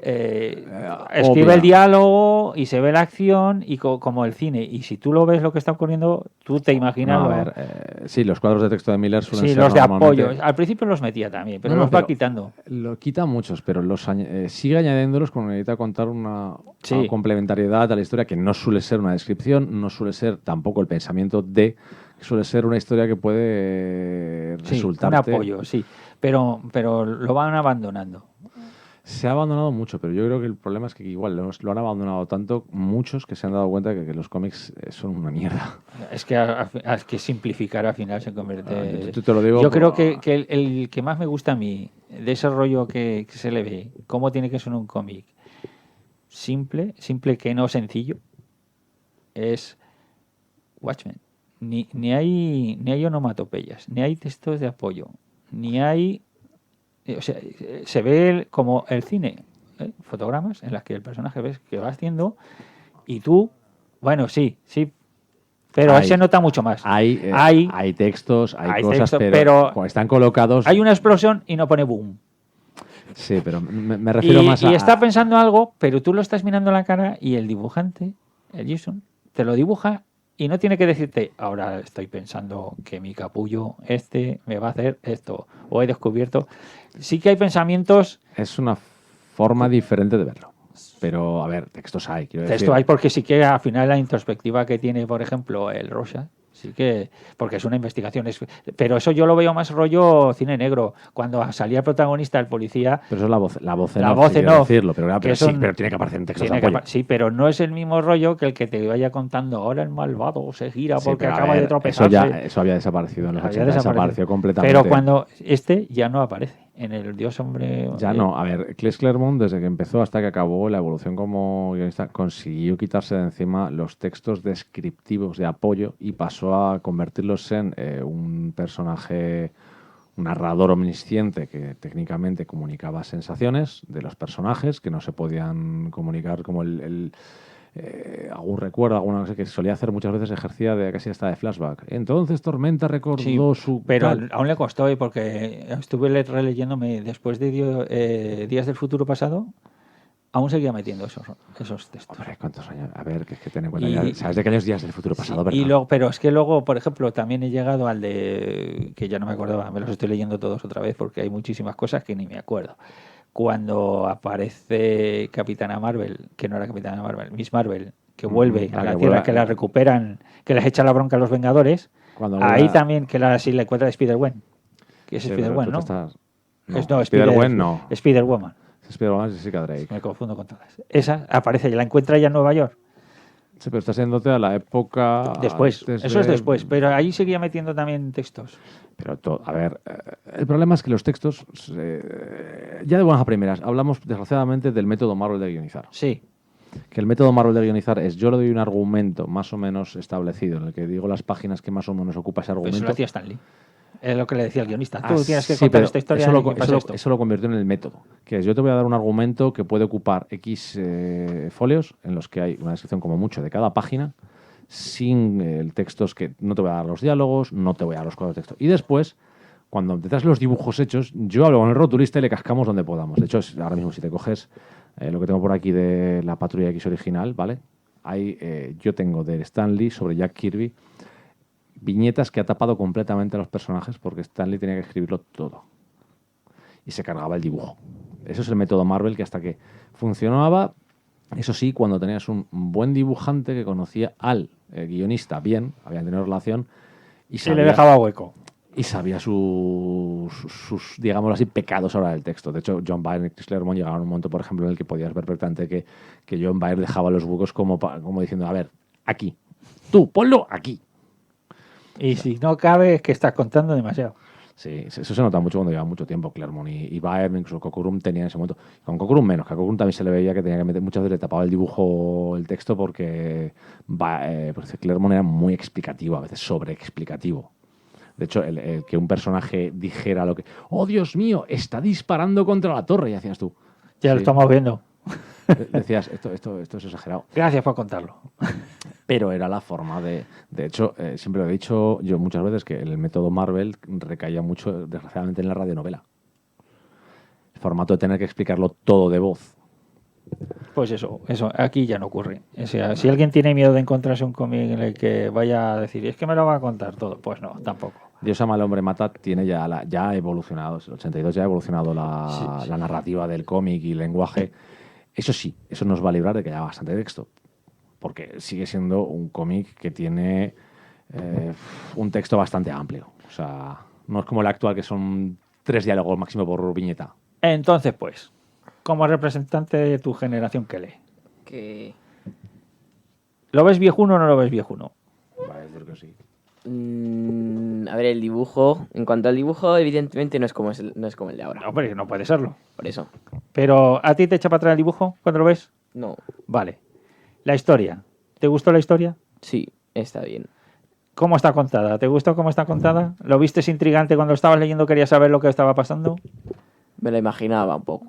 escribe obvia. el diálogo y se ve la acción y como el cine. Y si tú lo ves lo que está ocurriendo, tú te imaginas... No, a ver, sí, los cuadros de texto de Miller suelen sí, ser los de normalmente- apoyo. Al principio los metía también, pero No, los va pero quitando. Lo quita muchos, pero sigue añadiéndolos cuando necesita contar una Sí. complementariedad a la historia que no suele ser una descripción, no suele ser tampoco el pensamiento de, suele ser una historia que puede Sí, resultarte... un apoyo, sí. Pero lo van abandonando. Se ha abandonado mucho, pero yo creo que el problema es que igual lo han abandonado tanto muchos que se han dado cuenta que los cómics son una mierda. Es que, es que simplificar al final se convierte... Yo te lo digo Yo creo por- que el que más me gusta a mí, de ese rollo que se le ve, cómo tiene que ser un cómic simple que no sencillo, es Watchmen. Ni hay onomatopeyas, ni hay textos de apoyo, ni hay... O sea, se ve como el cine, fotogramas en las que el personaje ves que va haciendo y tú, bueno, sí, pero ahí se nota mucho más. Hay textos, hay cosas, texto, pero cuando están colocados... Hay una explosión y no pone boom. Sí, pero me refiero más a... Y está pensando algo, pero tú lo estás mirando a la cara y el dibujante, el Jason, te lo dibuja y no tiene que decirte, ahora estoy pensando que mi capullo me va a hacer esto, o he descubierto... Sí que hay pensamientos... Es una forma diferente de verlo. Pero, a ver, textos hay, quiero decir. Texto hay porque sí que al final la introspectiva que tiene, por ejemplo, el Rocha, sí que... Porque es una investigación. Pero eso yo lo veo más rollo cine negro. Cuando salía el protagonista, el policía... Pero eso es la voz en La off, voz si en quiero off, decirlo. Pero, que sí, son- pero tiene que aparecer en textos de tiene que apoyo. sí, pero no es el mismo rollo que el que te vaya contando ahora el malvado se gira Sí, porque pero a acaba ver, de tropezarse. Eso había desaparecido en los Había 80, desapareció completamente. Pero cuando ya no aparece en el Dios hombre... Ya no, a ver, Chris Claremont desde que empezó hasta que acabó la evolución como guionista consiguió quitarse de encima los textos descriptivos de apoyo y pasó a convertirlos en un personaje, un narrador omnisciente que técnicamente comunicaba sensaciones de los personajes que no se podían comunicar como algún recuerdo, alguna cosa que solía hacer muchas veces, ejercía de casi hasta de flashback. Entonces Tormenta recordó su... pero tal. aún le costó porque estuve releyéndome después de Días del Futuro Pasado, aún seguía metiendo esos textos. Hombre, ¿cuántos años? A ver, que es que ten en cuenta, Y- ya, ¿sabes de qué años días del futuro pasado, Sí, verdad? pero es que luego, por ejemplo, también he llegado al de que ya no me acordaba, me los estoy leyendo todos otra vez porque hay muchísimas cosas que ni me acuerdo. Cuando aparece Capitana Marvel, que no era Capitana Marvel, Miss Marvel, que vuelve la a la que Tierra, vuelve- que la recuperan, que les echa la bronca a los Vengadores, Cuando ahí vuelve- también que si le encuentra a Spider-Gwen, que es Sí, pero Spider-Gwen, tú ¿no? te estás- No, No, Spider-Gwen no. Spider-Woman, Spider-Man es Jessica Drake. me confundo con todas. Esa aparece y la encuentra ya en Nueva York. Sí, pero estás yéndote a la época... Después, antes eso es de- después, pero ahí seguía metiendo también textos. Pero, a ver, el problema es que los textos, ya de buenas a primeras, hablamos desgraciadamente del método Marvel de guionizar. Sí, Que el método Marvel de guionizar es, yo le doy un argumento más o menos establecido, en el que digo las páginas que más o menos ocupa ese pero eso argumento. lo hacía Stanley. Es lo que le decía el guionista. Tú Ah, tienes que sí, contar pero esta historia eso y lo, que pase eso lo- esto. eso lo convirtió en el método. Que es, yo te voy a dar un argumento que puede ocupar X folios, en los que hay una descripción como mucho de cada página, sin el textos que no te voy a dar los diálogos, no te voy a dar los cuadros de texto. Y después, cuando te das los dibujos hechos, yo hablo con el rotulista y le cascamos donde podamos. De hecho, ahora mismo si te coges lo que tengo por aquí de la Patrulla X original, ¿vale? Yo tengo de Stan Lee sobre Jack Kirby viñetas que ha tapado completamente a los personajes porque Stan Lee tenía que escribirlo todo. Y se cargaba el dibujo. Eso es el método Marvel que hasta que funcionaba, eso sí, cuando tenías un buen dibujante que conocía al guionista bien, habían tenido relación y Y le dejaba hueco. y sabía sus, digámoslo así, pecados ahora del texto. De hecho, John Byrne y Chris Claremont llegaron a un momento, por ejemplo, en el que podías ver perfectamente que John Byrne dejaba los huecos como diciendo, a ver, aquí, tú, ponlo aquí. Y si no cabe, es que estás contando demasiado. Sí, eso se nota mucho cuando lleva mucho tiempo Claremont y Byrne, incluso Cockrum tenía en ese momento. Con Cockrum menos, que a Cockrum también se le veía que tenía que meter, muchas veces le tapaba el dibujo, el texto, porque Claremont era muy explicativo, a veces sobreexplicativo. De hecho, el que un personaje dijera lo que... ¡Oh, Dios mío! Está disparando contra la torre. Y hacías tú. Ya lo Sí. estamos viendo. Decías, esto es exagerado. Gracias por contarlo. Pero era la forma de... De hecho, siempre lo he dicho yo muchas veces, que el método Marvel recaía mucho, desgraciadamente, en la radionovela. El formato de tener que explicarlo todo de voz. Pues eso, aquí ya no ocurre. O sea, si alguien tiene miedo de encontrarse un cómic en el que vaya a decir, es que me lo va a contar todo, pues no, tampoco. Dios ama al hombre mata tiene ya ha evolucionado. El 82 ya ha evolucionado Sí. la narrativa del cómic y el lenguaje. Eso sí, eso nos va a librar de que haya bastante texto. Porque sigue siendo un cómic que tiene un texto bastante amplio. O sea, no es como el actual, que son 3 diálogos máximo por viñeta. Entonces, pues, como representante de tu generación que lee, Que... ¿lo ves viejuno o no lo ves viejuno? Vale, yo creo que sí. a ver, el dibujo. En cuanto al dibujo, evidentemente no es como, no es como el de ahora. No, hombre, no puede serlo. Por eso. Pero, ¿a ti te echa para atrás el dibujo cuando lo ves? No. Vale. La historia. ¿Te gustó la historia? Sí, está bien. ¿Cómo está contada? ¿Te gustó cómo está contada? ¿Lo viste intrigante cuando estabas leyendo? ¿Querías saber lo que estaba pasando? Me lo imaginaba un poco.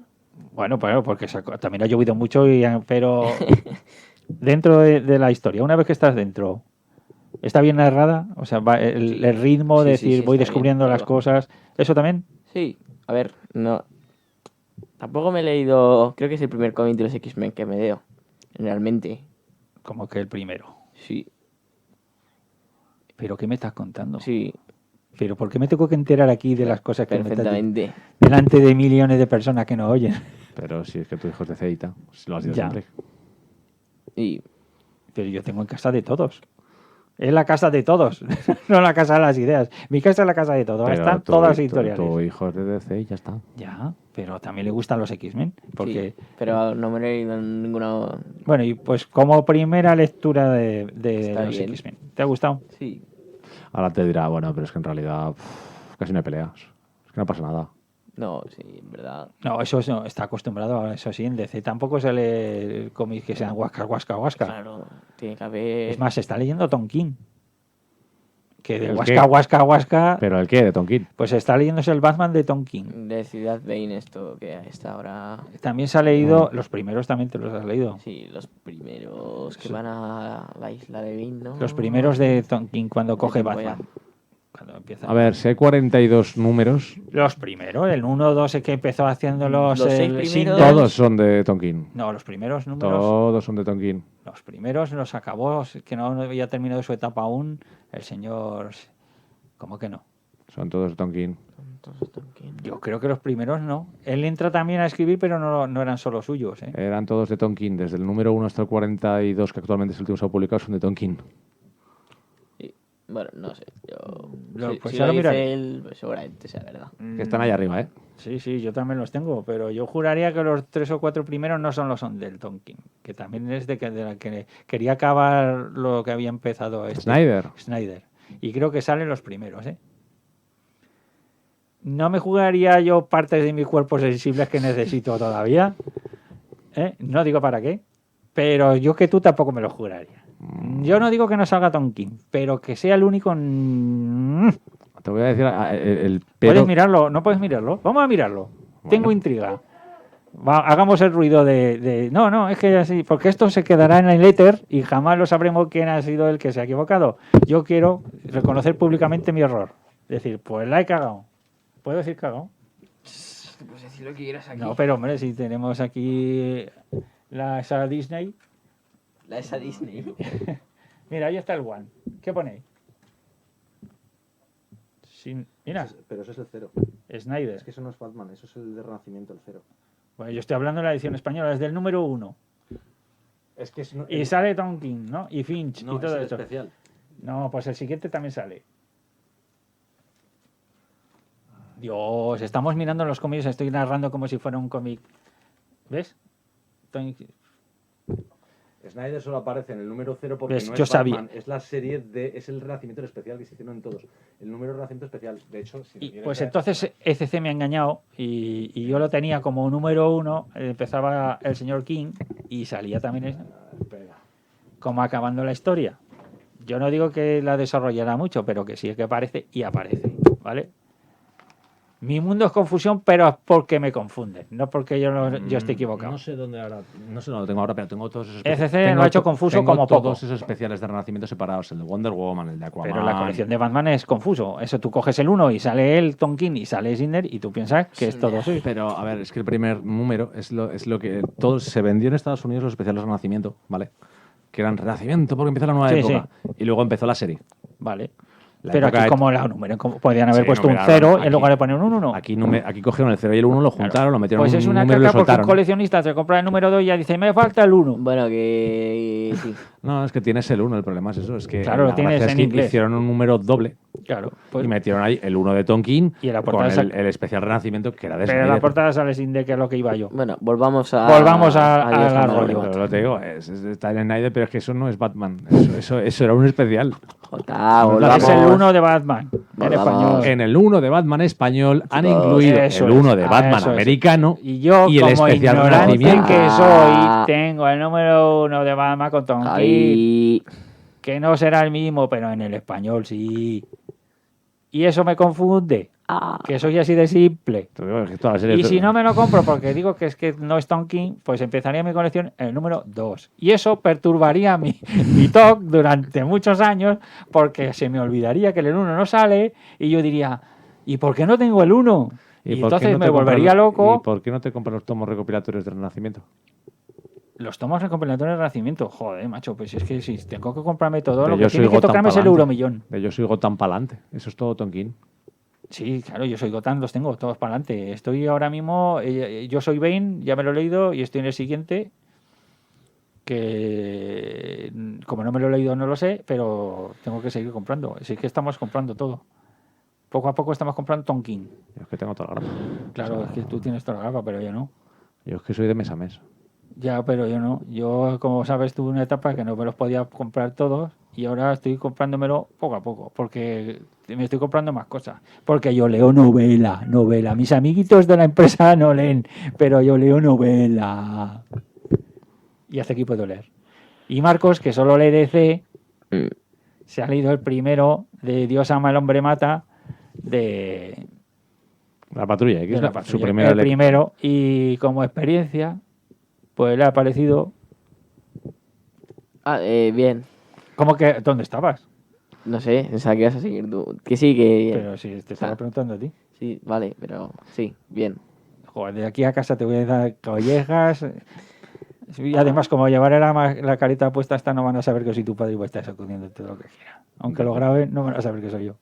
Bueno, pues porque también ha llovido mucho, pero dentro de la historia, una vez que estás dentro, ¿está bien narrada? O sea, el ritmo de Sí, decir, sí, voy está descubriendo bien, las claro. cosas, ¿eso también? Sí, a ver, no. Tampoco me he leído. Creo que es el primer cómic de los X-Men que me leo. Realmente. Como que el primero. Sí, ¿Pero qué me estás contando? sí, ¿Pero por qué me tengo que enterar aquí de las cosas que me estás diciendo? perfectamente. Delante de millones de personas que nos oyen. Pero si es que tu hijo es de Ceita, si lo has dicho Ya. siempre. Y Pero yo tengo en casa de todos. Es la casa de todos, no la casa de las ideas. Mi casa es la casa de todos. Pero Están todas las editoriales. Tu hijo es de DC y ya está. Ya, pero también le gustan los X-Men. Porque, sí, pero no me lo he leído en ninguna. bueno, y pues como primera lectura de Está los bien. X-Men. ¿Te ha gustado? Sí, Ahora te dirá, bueno, pero es que en realidad casi no hay peleas. Es que no pasa nada. no, sí, en verdad. No, eso no, está acostumbrado a eso sí en DC. Tampoco se lee cómics que sean huasca, huasca, huasca. Claro, tiene que haber. Es más, se está leyendo Tom King. Que de ¿El huasca, qué? huasca, huasca. ¿Pero el qué? ¿De Tonkin? Pues está leyéndose el Batman de Tom King. De Ciudad Bane, esto que está ahora. También se ha leído, los primeros también te los has leído. Sí, los primeros que van a la isla de Bane, ¿no? Los primeros de Tom King cuando coge tiempo ya. Batman. Cuando empieza. A ver, si hay 42 números, Los primeros, el 1, 2 es que empezó haciendo los 6 Sindel. primeros. todos son de Tonkin. No, los primeros números. Todos son de Tonkin. Los primeros los acabó, que no había terminado su etapa aún, el señor. ¿Cómo que no? Son todos de Tonkin. Entonces, Tonkin. Yo creo que los primeros no. Él entra también a escribir, pero no eran solo suyos. ¿Eh? Eran todos de Tonkin. Desde el número 1 hasta el 42, que actualmente es el último que se ha publicado, son de Tonkin. Sí. Bueno, no sé. Yo. Pues si ya lo lo miraré. dice él, pues seguramente sea verdad. Que están ahí arriba, ¿eh? Sí, sí, yo también los tengo, pero yo juraría que los 3 o 4 primeros no son los del Tonkin, que también es de la que quería acabar lo que había empezado Snyder. Y creo que salen los primeros, ¿eh? No me jugaría yo partes de mi cuerpo sensibles que necesito todavía, ¿eh? No digo para qué, pero yo que tú tampoco me lo juraría. Yo no digo que no salga Tonkin, pero que sea el único. Te voy a decir el pero... ¿Puedes mirarlo? ¿No puedes mirarlo? Vamos a mirarlo. Bueno. Tengo intriga. Hagamos el ruido de... No, es que así... Porque esto se quedará en el éter y jamás lo sabremos quién ha sido el que se ha equivocado. Yo quiero reconocer públicamente mi error. Decir, pues la he cagado. ¿Puedo decir cagado? Pues decir lo que quieras aquí. No, pero hombre, si tenemos aquí esa Disney... Esa Disney. Mira, ahí está el One. ¿Qué ponéis? Mira, Pero eso es el 0. Snyder. eso no es Batman, eso es el de Renacimiento, el 0. Bueno, yo estoy hablando de la edición española, es del número 1. Es que es, Y sale Tonkin, ¿no? Y Finch y todo eso. especial. No, pues el siguiente también sale. Dios, estamos mirando los cómics, estoy narrando como si fuera un cómic. ¿Ves? Snyder solo aparece en el número 0 porque ¿Ves? no es Yo Batman, sabía. es la serie es el Renacimiento especial que se hicieron en todos. El número Renacimiento especial, de hecho, si lo Y, quieres pues ver- entonces ECC me ha engañado y yo lo tenía como número 1, empezaba el señor King y salía también Espera. como acabando la historia. Yo no digo que la desarrollará mucho, pero que sí es que aparece y aparece, ¿vale? Mi mundo es confusión, pero es porque me confunden, no porque yo esté equivocado. No sé dónde lo tengo ahora, pero tengo todos esos ECC lo ha hecho confuso como poco. todos esos especiales de Renacimiento separados, el de Wonder Woman, el de Aquaman. Pero la colección de Batman es confuso. Eso tú coges el 1 y sale el Tonkin y sale Cinder y tú piensas que es todo así. Pero, a ver, es que el primer número es lo que todo se vendió en Estados Unidos, los especiales de Renacimiento, ¿vale? Que eran Renacimiento porque empieza la nueva Sí, época. Y luego empezó la serie. Vale. La Pero época aquí de- como la número, podían haber Sí, puesto un numeraron. 0 Aquí- en lugar de poner un 1. Aquí cogieron el 0 y el 1, lo juntaron, lo metieron Pues en es un una número y lo caca porque un soltaron. coleccionista se compra el número 2 y ya dice, me falta el 1. Bueno, que sí. No, es que tienes el 1, el problema es eso. Es que Claro, lo la tienes gracia es en que inglés. hicieron un número doble Claro. Pues, y metieron ahí el 1 de Tonkin Y en la con portada el especial Renacimiento que era de pero en la Snyder. portada sale Cinder, que es lo que iba yo. Bueno, volvamos a. Volvamos a- Dios al amado. rollo. Pero lo te digo, está en Snyder, pero es que eso no es Batman. Eso era un especial. Jota, volvamos. Es el 1 de Batman, en Volvamos. español. En el 1 de Batman español han Chicos, incluido eso el es. 1 de Batman Eso es. americano Y yo, y el como especial ignorante Renacimiento. que Ah. soy, tengo el número 1 de Batman con Tonkin, Ahí. que no será el mismo, pero en el español sí. Y eso me confunde, Ah. que soy así de simple. Te digo, es que toda la serie- Y si no me lo compro porque digo que es que no es Tonkin, pues empezaría mi colección en el número 2. Y eso perturbaría mi TOC durante muchos años porque se me olvidaría que el 1 no sale y yo diría, ¿y por qué no tengo el 1? Y por qué entonces no te me compras volvería los- loco. ¿Y por qué no te compras los tomos recopilatorios de Renacimiento? Los tomos recopilatorios de Renacimiento. Joder, macho, pues es que si tengo que comprarme todo, De lo Yo que soy tiene que Gotham tocarme es el pa'lante. Euromillón. De Yo soy Gotham Palante. Eso es todo Tonkin. Sí, claro, yo soy Gotham, los tengo todos para adelante. Estoy ahora mismo, yo soy Bane, ya me lo he leído y estoy en el siguiente. Que como no me lo he leído no lo sé, pero tengo que seguir comprando. Así que estamos comprando todo. Poco a poco estamos comprando Tonkin. Yo es que tengo toda la grapa. Claro, es que tú tienes toda la grapa, pero yo no. Yo es que soy de mes a mes. Ya, pero yo no. Yo, como sabes, tuve una etapa que no me los podía comprar todos y ahora estoy comprándomelo poco a poco, porque me estoy comprando más cosas. Porque yo leo novela. Mis amiguitos de la empresa no leen, pero yo leo novela. Y hace aquí puedo leer. Y Marcos, que solo lee DC, Mm. se ha leído el primero de Dios ama, el hombre mata, de La Patrulla X, de la su Patrulla. primera El primero, y como experiencia, pues le ha parecido... Ah, bien. ¿Cómo que? ¿Dónde estabas? No sé, pensaba que ibas a seguir tú. Que sí, que. Pero si te estaba preguntando a ti. Sí, vale, pero sí, bien. Joder, de aquí a casa te voy a dar collejas. Y además, como llevaré la carita puesta esta, no van a saber que soy tu padre y voy a estar sacudiendo todo lo que quiera. Aunque lo grabe, no van a saber que soy yo.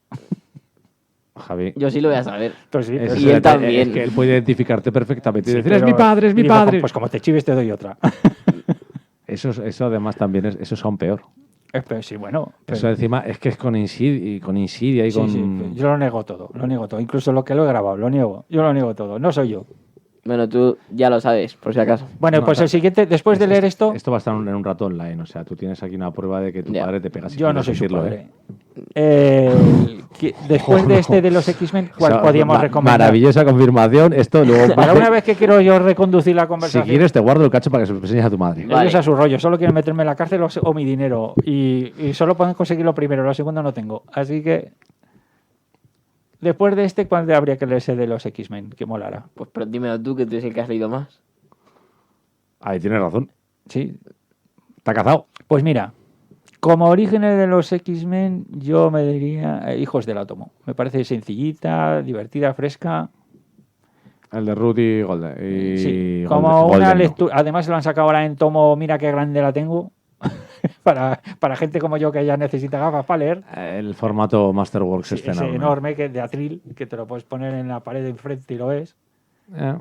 Javi. Yo sí lo voy a saber. Pues sí, Ese pero es Y el él detalle, también. Es que él puede identificarte perfectamente y sí, decir, es pero- mi padre, es mi y digo, padre. Pues como te chives, te doy otra. Eso además también eso es aún peor. Pero sí, bueno. pero- Eso encima es que es con insidia y sí, con... sí, pero yo lo niego todo, Incluso lo que lo he grabado, lo niego. Yo lo niego todo, no soy yo. Bueno, tú ya lo sabes, por si acaso. Bueno, No, pues no, el siguiente, después de leer esto, Esto va a estar en un rato online, o sea, tú tienes aquí una prueba de que tu Ya. padre te pega. Si yo no quieres soy su decirlo, padre. Después de este de los X-Men, ¿cuál Esa podíamos recomendar? Maravillosa confirmación. Esto luego... Para una vez que quiero yo reconducir la si conversación. quieres te guardo el cacho para que se lo enseñes a tu madre. Vale. Ellos a su rollo, solo quieren meterme en la cárcel o mi dinero. Y solo pueden conseguir lo primero, lo segundo no tengo. Así que. Después de este, ¿cuál habría que leerse de los X-Men? Que molara. Pues pero dímelo tú, que tú eres el que has leído más. Ahí tienes razón. Sí. Está cazado. Pues mira, como orígenes de los X-Men, yo me diría Hijos del Átomo. Me parece sencillita, divertida, fresca. El de Ruth y Golden. Y Sí, Golden- como Golden una no. lectura. Además, lo han sacado ahora en tomo. Mira qué grande la tengo. para gente como yo que ya necesita gafas para leer. El formato Masterworks Sí, este ese enorme que de atril, que te lo puedes poner en la pared de enfrente y lo ves. Eh,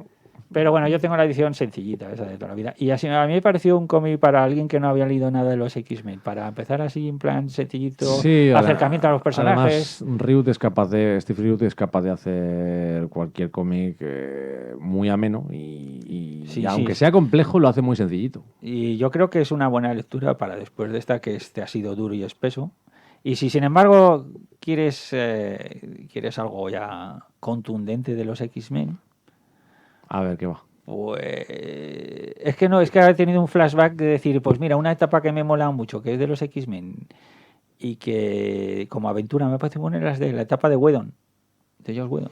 Pero bueno, yo tengo la edición sencillita, esa de toda la vida. Y así, a mí me pareció un cómic para alguien que no había leído nada de los X-Men. Para empezar así, en plan sencillito, Sí, acercamiento a los personajes. Además, Steve Riot es capaz de hacer cualquier cómic muy ameno y Sí, aunque sí. sea complejo, lo hace muy sencillito. Y yo creo que es una buena lectura para después de esta, que este ha sido duro y espeso. Y si sin embargo quieres algo ya contundente de los X-Men, A ver qué va. pues es que no, es que he tenido un flashback de decir, pues mira, una etapa que me mola mucho, que es de los X-Men, y que como aventura me parece buena las de la etapa de Whedon, de Joss Whedon.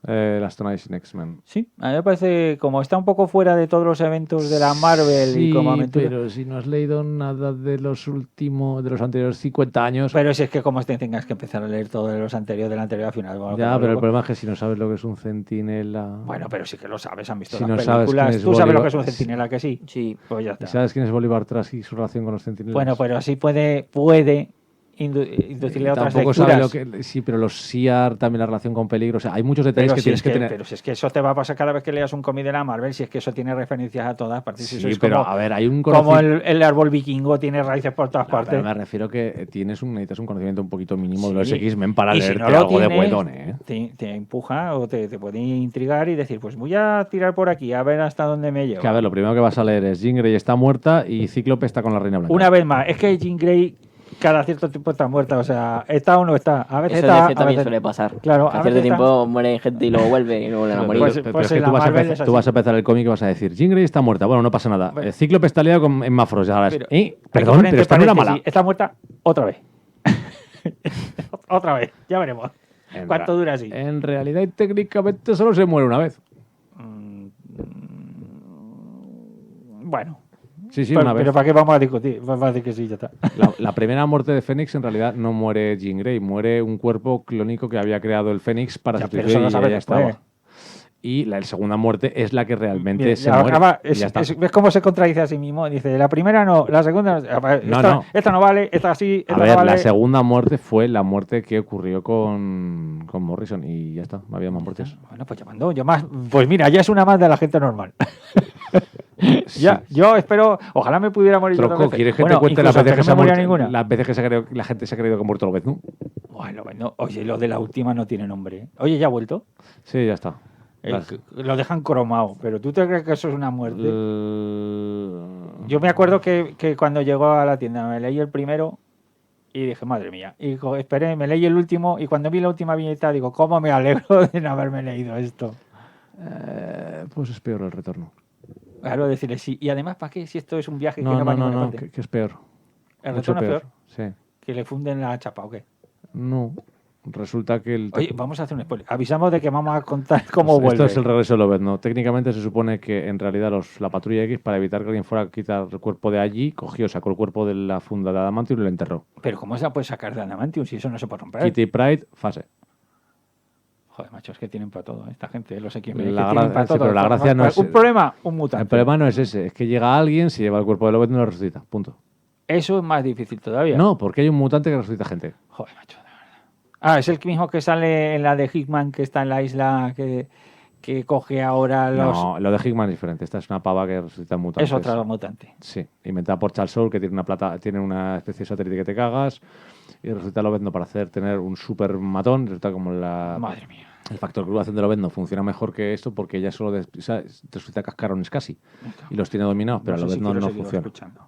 Las Astonishing X-Men. Sí, a mí me parece, como está un poco fuera de todos los eventos de la Marvel y como aventura. Pero si no has leído nada de los anteriores 50 años. Pero si es que como tengas que empezar a leer todo de los anteriores, de la anterior a final. Bueno, Ya, pero el problema es que si no sabes lo que es un centinela. Bueno, pero sí que lo sabes, han visto Si las no sabes películas. quién es ¿Tú sabes lo Bolívar- que es un centinela? Que sí. Sí. Pues ya ¿Y está. sabes quién es Bolívar Trask y su relación con los centinelas? Bueno, pero así puede inducirle a otras Tampoco lecturas. sabe lo que. Sí, pero los SIAR, también la relación con peligro. O sea, hay muchos detalles que tienes que tener. Pero si es que eso te va a pasar cada vez que leas un cómic de la Marvel, si es que eso tiene referencias a todas partes. Si Sí, eso es pero como, a ver, hay un como conocimiento. el árbol vikingo tiene raíces por todas No, partes. pero me refiero que necesitas un conocimiento un poquito mínimo de los Sí. X-Men para Y si leerte no lo algo de tienes, Whedon, ¿eh? te empuja o te puede intrigar y decir, pues voy a tirar por aquí a ver hasta dónde me lleva. Que a ver, lo primero que vas a leer es Jean Grey está muerta y Cíclope está con la Reina Blanca. Una vez más, es que Jean Grey cada cierto tiempo está muerta, o sea, está o no está. A veces Eso está, en DC a también veces- suele pasar. Claro, A a cierto veces está- tiempo muere gente y luego vuelve y luego vuelven a morir. Pues- Pero pues es que en tú la vas, Marvel es tú así. vas a empezar el cómic y vas a decir Jean Grey está muerta. Bueno, no pasa nada. Bueno. Cíclope está liado en Mafros. Ya sabes. Pero- Perdón, Entre pero esta no era paréntesis, mala. Está muerta otra vez. Otra vez, ya veremos. En ¿Cuánto ra- dura así? En realidad, y técnicamente, solo se muere una vez. Bueno, Sí, sí, pero, una vez. pero ¿para qué vamos a discutir? Vamos a decir que sí, ya está. La primera muerte de Fénix, en realidad, no muere Jean Grey. Muere un cuerpo clónico que había creado el Fénix para Ya, pero sustituir eso lo y sabes ella después. estaba. Y la segunda muerte es la que realmente Bien, se ya, muere. acaba- Y ya está. ¿Ves cómo se contradice a sí mismo? Dice, la primera no, la segunda no. No. Esta no vale, esta sí, esta A ver, no vale. la segunda muerte fue la muerte que ocurrió con Morrison y ya está, no había más muertes. Bueno, pues llamando, yo más. Pues mira, ya es una más de la gente normal. Ya, Sí. yo espero, ojalá me pudiera morir yo Tronco, otra vez. ¿quieres que Bueno, te cuente incluso las veces que antes se ha no me moría muerto? ninguna. Las veces que la gente se ha creído que ha muerto Lobezno. Bueno, oye, lo de la última no tiene nombre. Oye, ¿ya ha vuelto? Sí, ya está. Lo dejan cromado, pero ¿tú te crees que eso es una muerte? Yo me Yo acuerdo que cuando llegó a la tienda me leí el primero y dije, madre mía. Y esperé, me leí el último y cuando vi la última viñeta digo, ¿cómo me alegro de no haberme leído esto? Pues es peor el retorno. Claro, decirle sí. Y además, ¿para qué? Si esto es un viaje que No, no va a no, ninguna no, parte. que es peor. ¿El Mucho retorno es peor? Sí. ¿Que le funden la chapa o qué? No. Resulta que el... Oye, vamos a hacer un spoiler. Avisamos de que vamos a contar cómo Esto vuelve. es el regreso de Lobezno. Técnicamente se supone que en realidad la patrulla X, para evitar que alguien fuera a quitar el cuerpo de allí, sacó el cuerpo de la funda de Adamantium y lo enterró. Pero ¿cómo se la puede sacar de Adamantium si eso no se puede romper? Kitty Pryde, fase. Joder, macho, es que tienen para todo. Esta gente, los X-Men, La que tienen gra- para sí, todo. pero la gracia no es- Un problema, un mutante. El problema no es ese, es que llega alguien, se lleva el cuerpo de Lobezno y lo resucita. Punto. Eso es más difícil todavía. No, porque hay un mutante que resucita gente. Joder, macho, de verdad. Ah, es el mismo que sale en la de Hickman, que está en la isla, que coge ahora los... No, lo de Hickman es diferente. Esta es una pava que resucita mutantes. es otro mutante. Sí, inventada por Charles Soule, que tiene una especie de satélite que te cagas y resulta Lobezno para tener un super matón. Resulta como Madre mía. el factor de crudación de Lobezno funciona mejor que esto porque ella solo resulta cascarones casi y los tiene dominados, pero a sé si Lobezno quiero no seguir funciona. escuchando.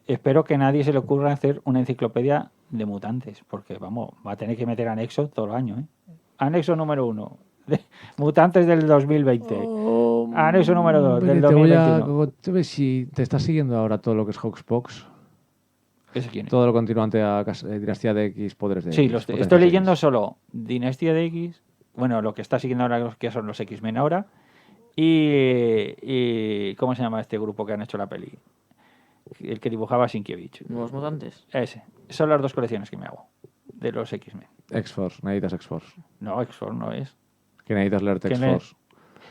Espero que a nadie se le ocurra hacer una enciclopedia de mutantes, porque vamos, va a tener que meter anexo todo el año. Anexo número 1. Mutantes del 2020. Anexo número 2 del Te voy a 2021. te ves si te estás siguiendo ahora todo lo que es Hawkspox, ¿Ese quién es? todo lo continuante a Dinastía de X, Poderes de Sí, X. estoy Potencias de leyendo X. solo Dinastía de X, bueno, lo que está siguiendo ahora que son los X-Men ahora, y ¿cómo se llama este grupo que han hecho la peli? El que dibujaba Sienkiewicz. Nuevos mutantes. Ese. Son las dos colecciones que me hago de los X-Men. X-Force, necesitas X-Force. No, X-Force no es. Que necesitas leerte Que X-Force.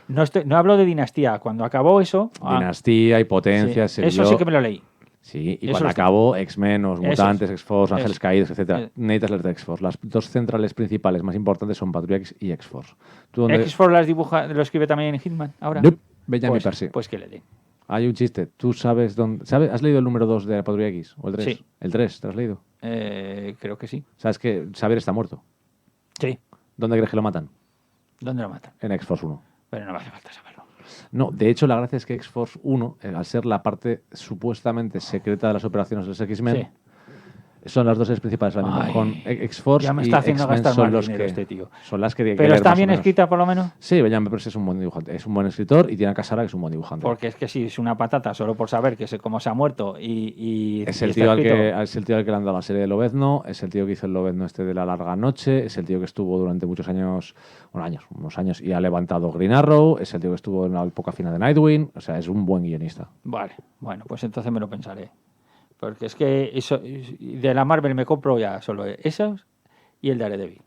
No hablo de Dinastía. Cuando acabó eso... Dinastía y Potencia, sí, se eso vio- sí que me lo leí. Sí, y Eso cuando está. acabó X-Men, los Eso mutantes, es. X-Force, Ángeles Eso. Caídos, etcétera, Eh. necesitas leerte X-Force. Las dos centrales principales más importantes son Patrulla X y X-Force. ¿Tú dónde? X-Force lo escribe también en Hitman ahora. Nope. Benjamin Pues, Percy. pues que le den. Hay un chiste. ¿Tú sabes dónde? ¿Has leído el número 2 de la Patrulla X? ¿O el 3? Sí. El 3, ¿te lo has leído? Creo que sí. ¿Sabes que Xavier está muerto? Sí. ¿Dónde crees que lo matan? ¿Dónde lo matan? En X-Force 1. Pero no me hace falta saberlo. No, de hecho, la gracia es que X-Force 1, al ser la parte supuestamente secreta de las operaciones de los X-Men, Sí. Son las dos series principales ahora mismo. Ay, Con X-Force ya me y está haciendo X-Men gastar son más los dinero que este tío. son las que hay que Pero leer está más o bien menos. escrita por lo menos. Sí, Benjamin Pearce es un buen dibujante, es un buen escritor y tiene a Casara que es un buen dibujante. Porque es que si es una patata solo por saber que cómo se ha muerto y Es y el, está tío al escrito. que, es el tío al que le han dado la serie de Lobezno, es el tío que hizo el Lobezno este de La Larga Noche, es el tío que estuvo durante muchos años, unos años, y ha levantado Green Arrow, es el tío que estuvo en la época final de Nightwing, o sea, es un buen guionista. Vale, bueno, pues entonces me lo pensaré. Porque es que eso, de la Marvel me compro ya solo esos y el Daredevil.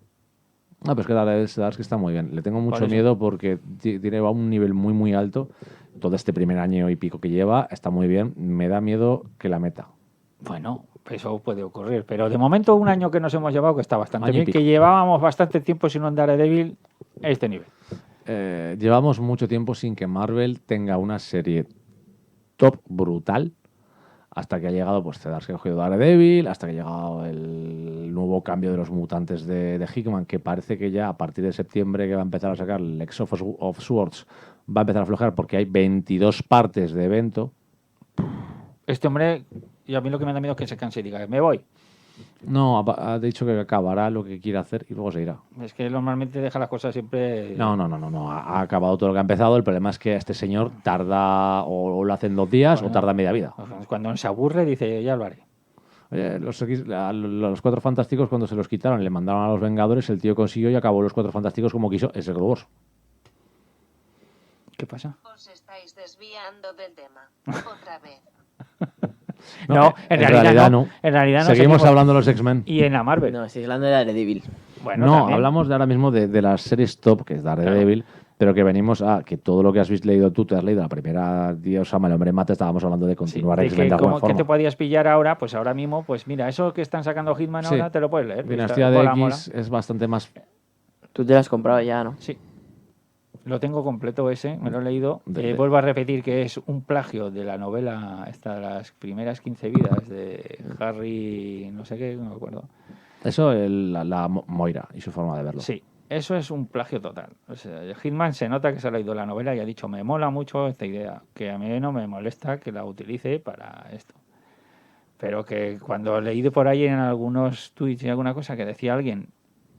No, pero es que Daredevil está muy bien. Le tengo mucho eso. miedo porque tiene a un nivel muy, muy alto. Todo este primer año y pico que lleva está muy bien. Me da miedo que la meta. Bueno, eso puede ocurrir. Pero de momento un año que nos hemos llevado que está bastante Año y bien, pico. que llevábamos bastante tiempo sin un Daredevil a este nivel. Llevamos mucho tiempo sin que Marvel tenga una serie top brutal. Hasta que ha llegado, pues, Cedars que ha cogido Daredevil, hasta que ha llegado el nuevo cambio de los mutantes de Hickman, que parece que ya a partir de septiembre que va a empezar a sacar el X of Swords, va a empezar a aflojar porque hay 22 partes de evento. Este hombre, y a mí lo que me da miedo es que se canse y diga, me voy. No, ha dicho que acabará lo que quiere hacer y luego se irá. Es que normalmente deja las cosas siempre... No. Ha acabado todo lo que ha empezado. El problema es que este señor tarda o lo hace en 2 días Bueno, o tarda media vida. Cuando se aburre dice, ya lo haré. Oye, los Cuatro Fantásticos, cuando se los quitaron, le mandaron a los Vengadores, el tío consiguió y acabó los Cuatro Fantásticos como quiso. Es el Wars. ¿Qué pasa? Os estáis desviando del tema. Otra vez. No, en realidad no. En realidad no. Seguimos hablando de los X-Men. Y en la Marvel. No, estoy hablando de Daredevil. Bueno, No, también. hablamos de ahora mismo de las series top, que es Daredevil, pero que venimos a que todo lo que has leído tú, te has leído la primera Dios ama el hombre mata, estábamos hablando de continuar de X-Men que, de alguna ¿qué forma. te podías pillar ahora? Pues ahora mismo, pues mira, eso que están sacando Hitman Sí. ahora te lo puedes leer. Dinastía de X es bastante más... Tú te lo has comprado ya, ¿no? Sí. Lo tengo completo ese, me lo he leído. De- Vuelvo a repetir que es un plagio de la novela, esta de las primeras 15 vidas de Harry, no sé qué, no me acuerdo. Eso, la Moira y su forma de verlo. Sí, eso es un plagio total. O sea, Hitman se nota que se ha leído la novela y ha dicho, me mola mucho esta idea, que a mí no me molesta que la utilice para esto. Pero que cuando leí de por ahí en algunos tweets y alguna cosa que decía alguien,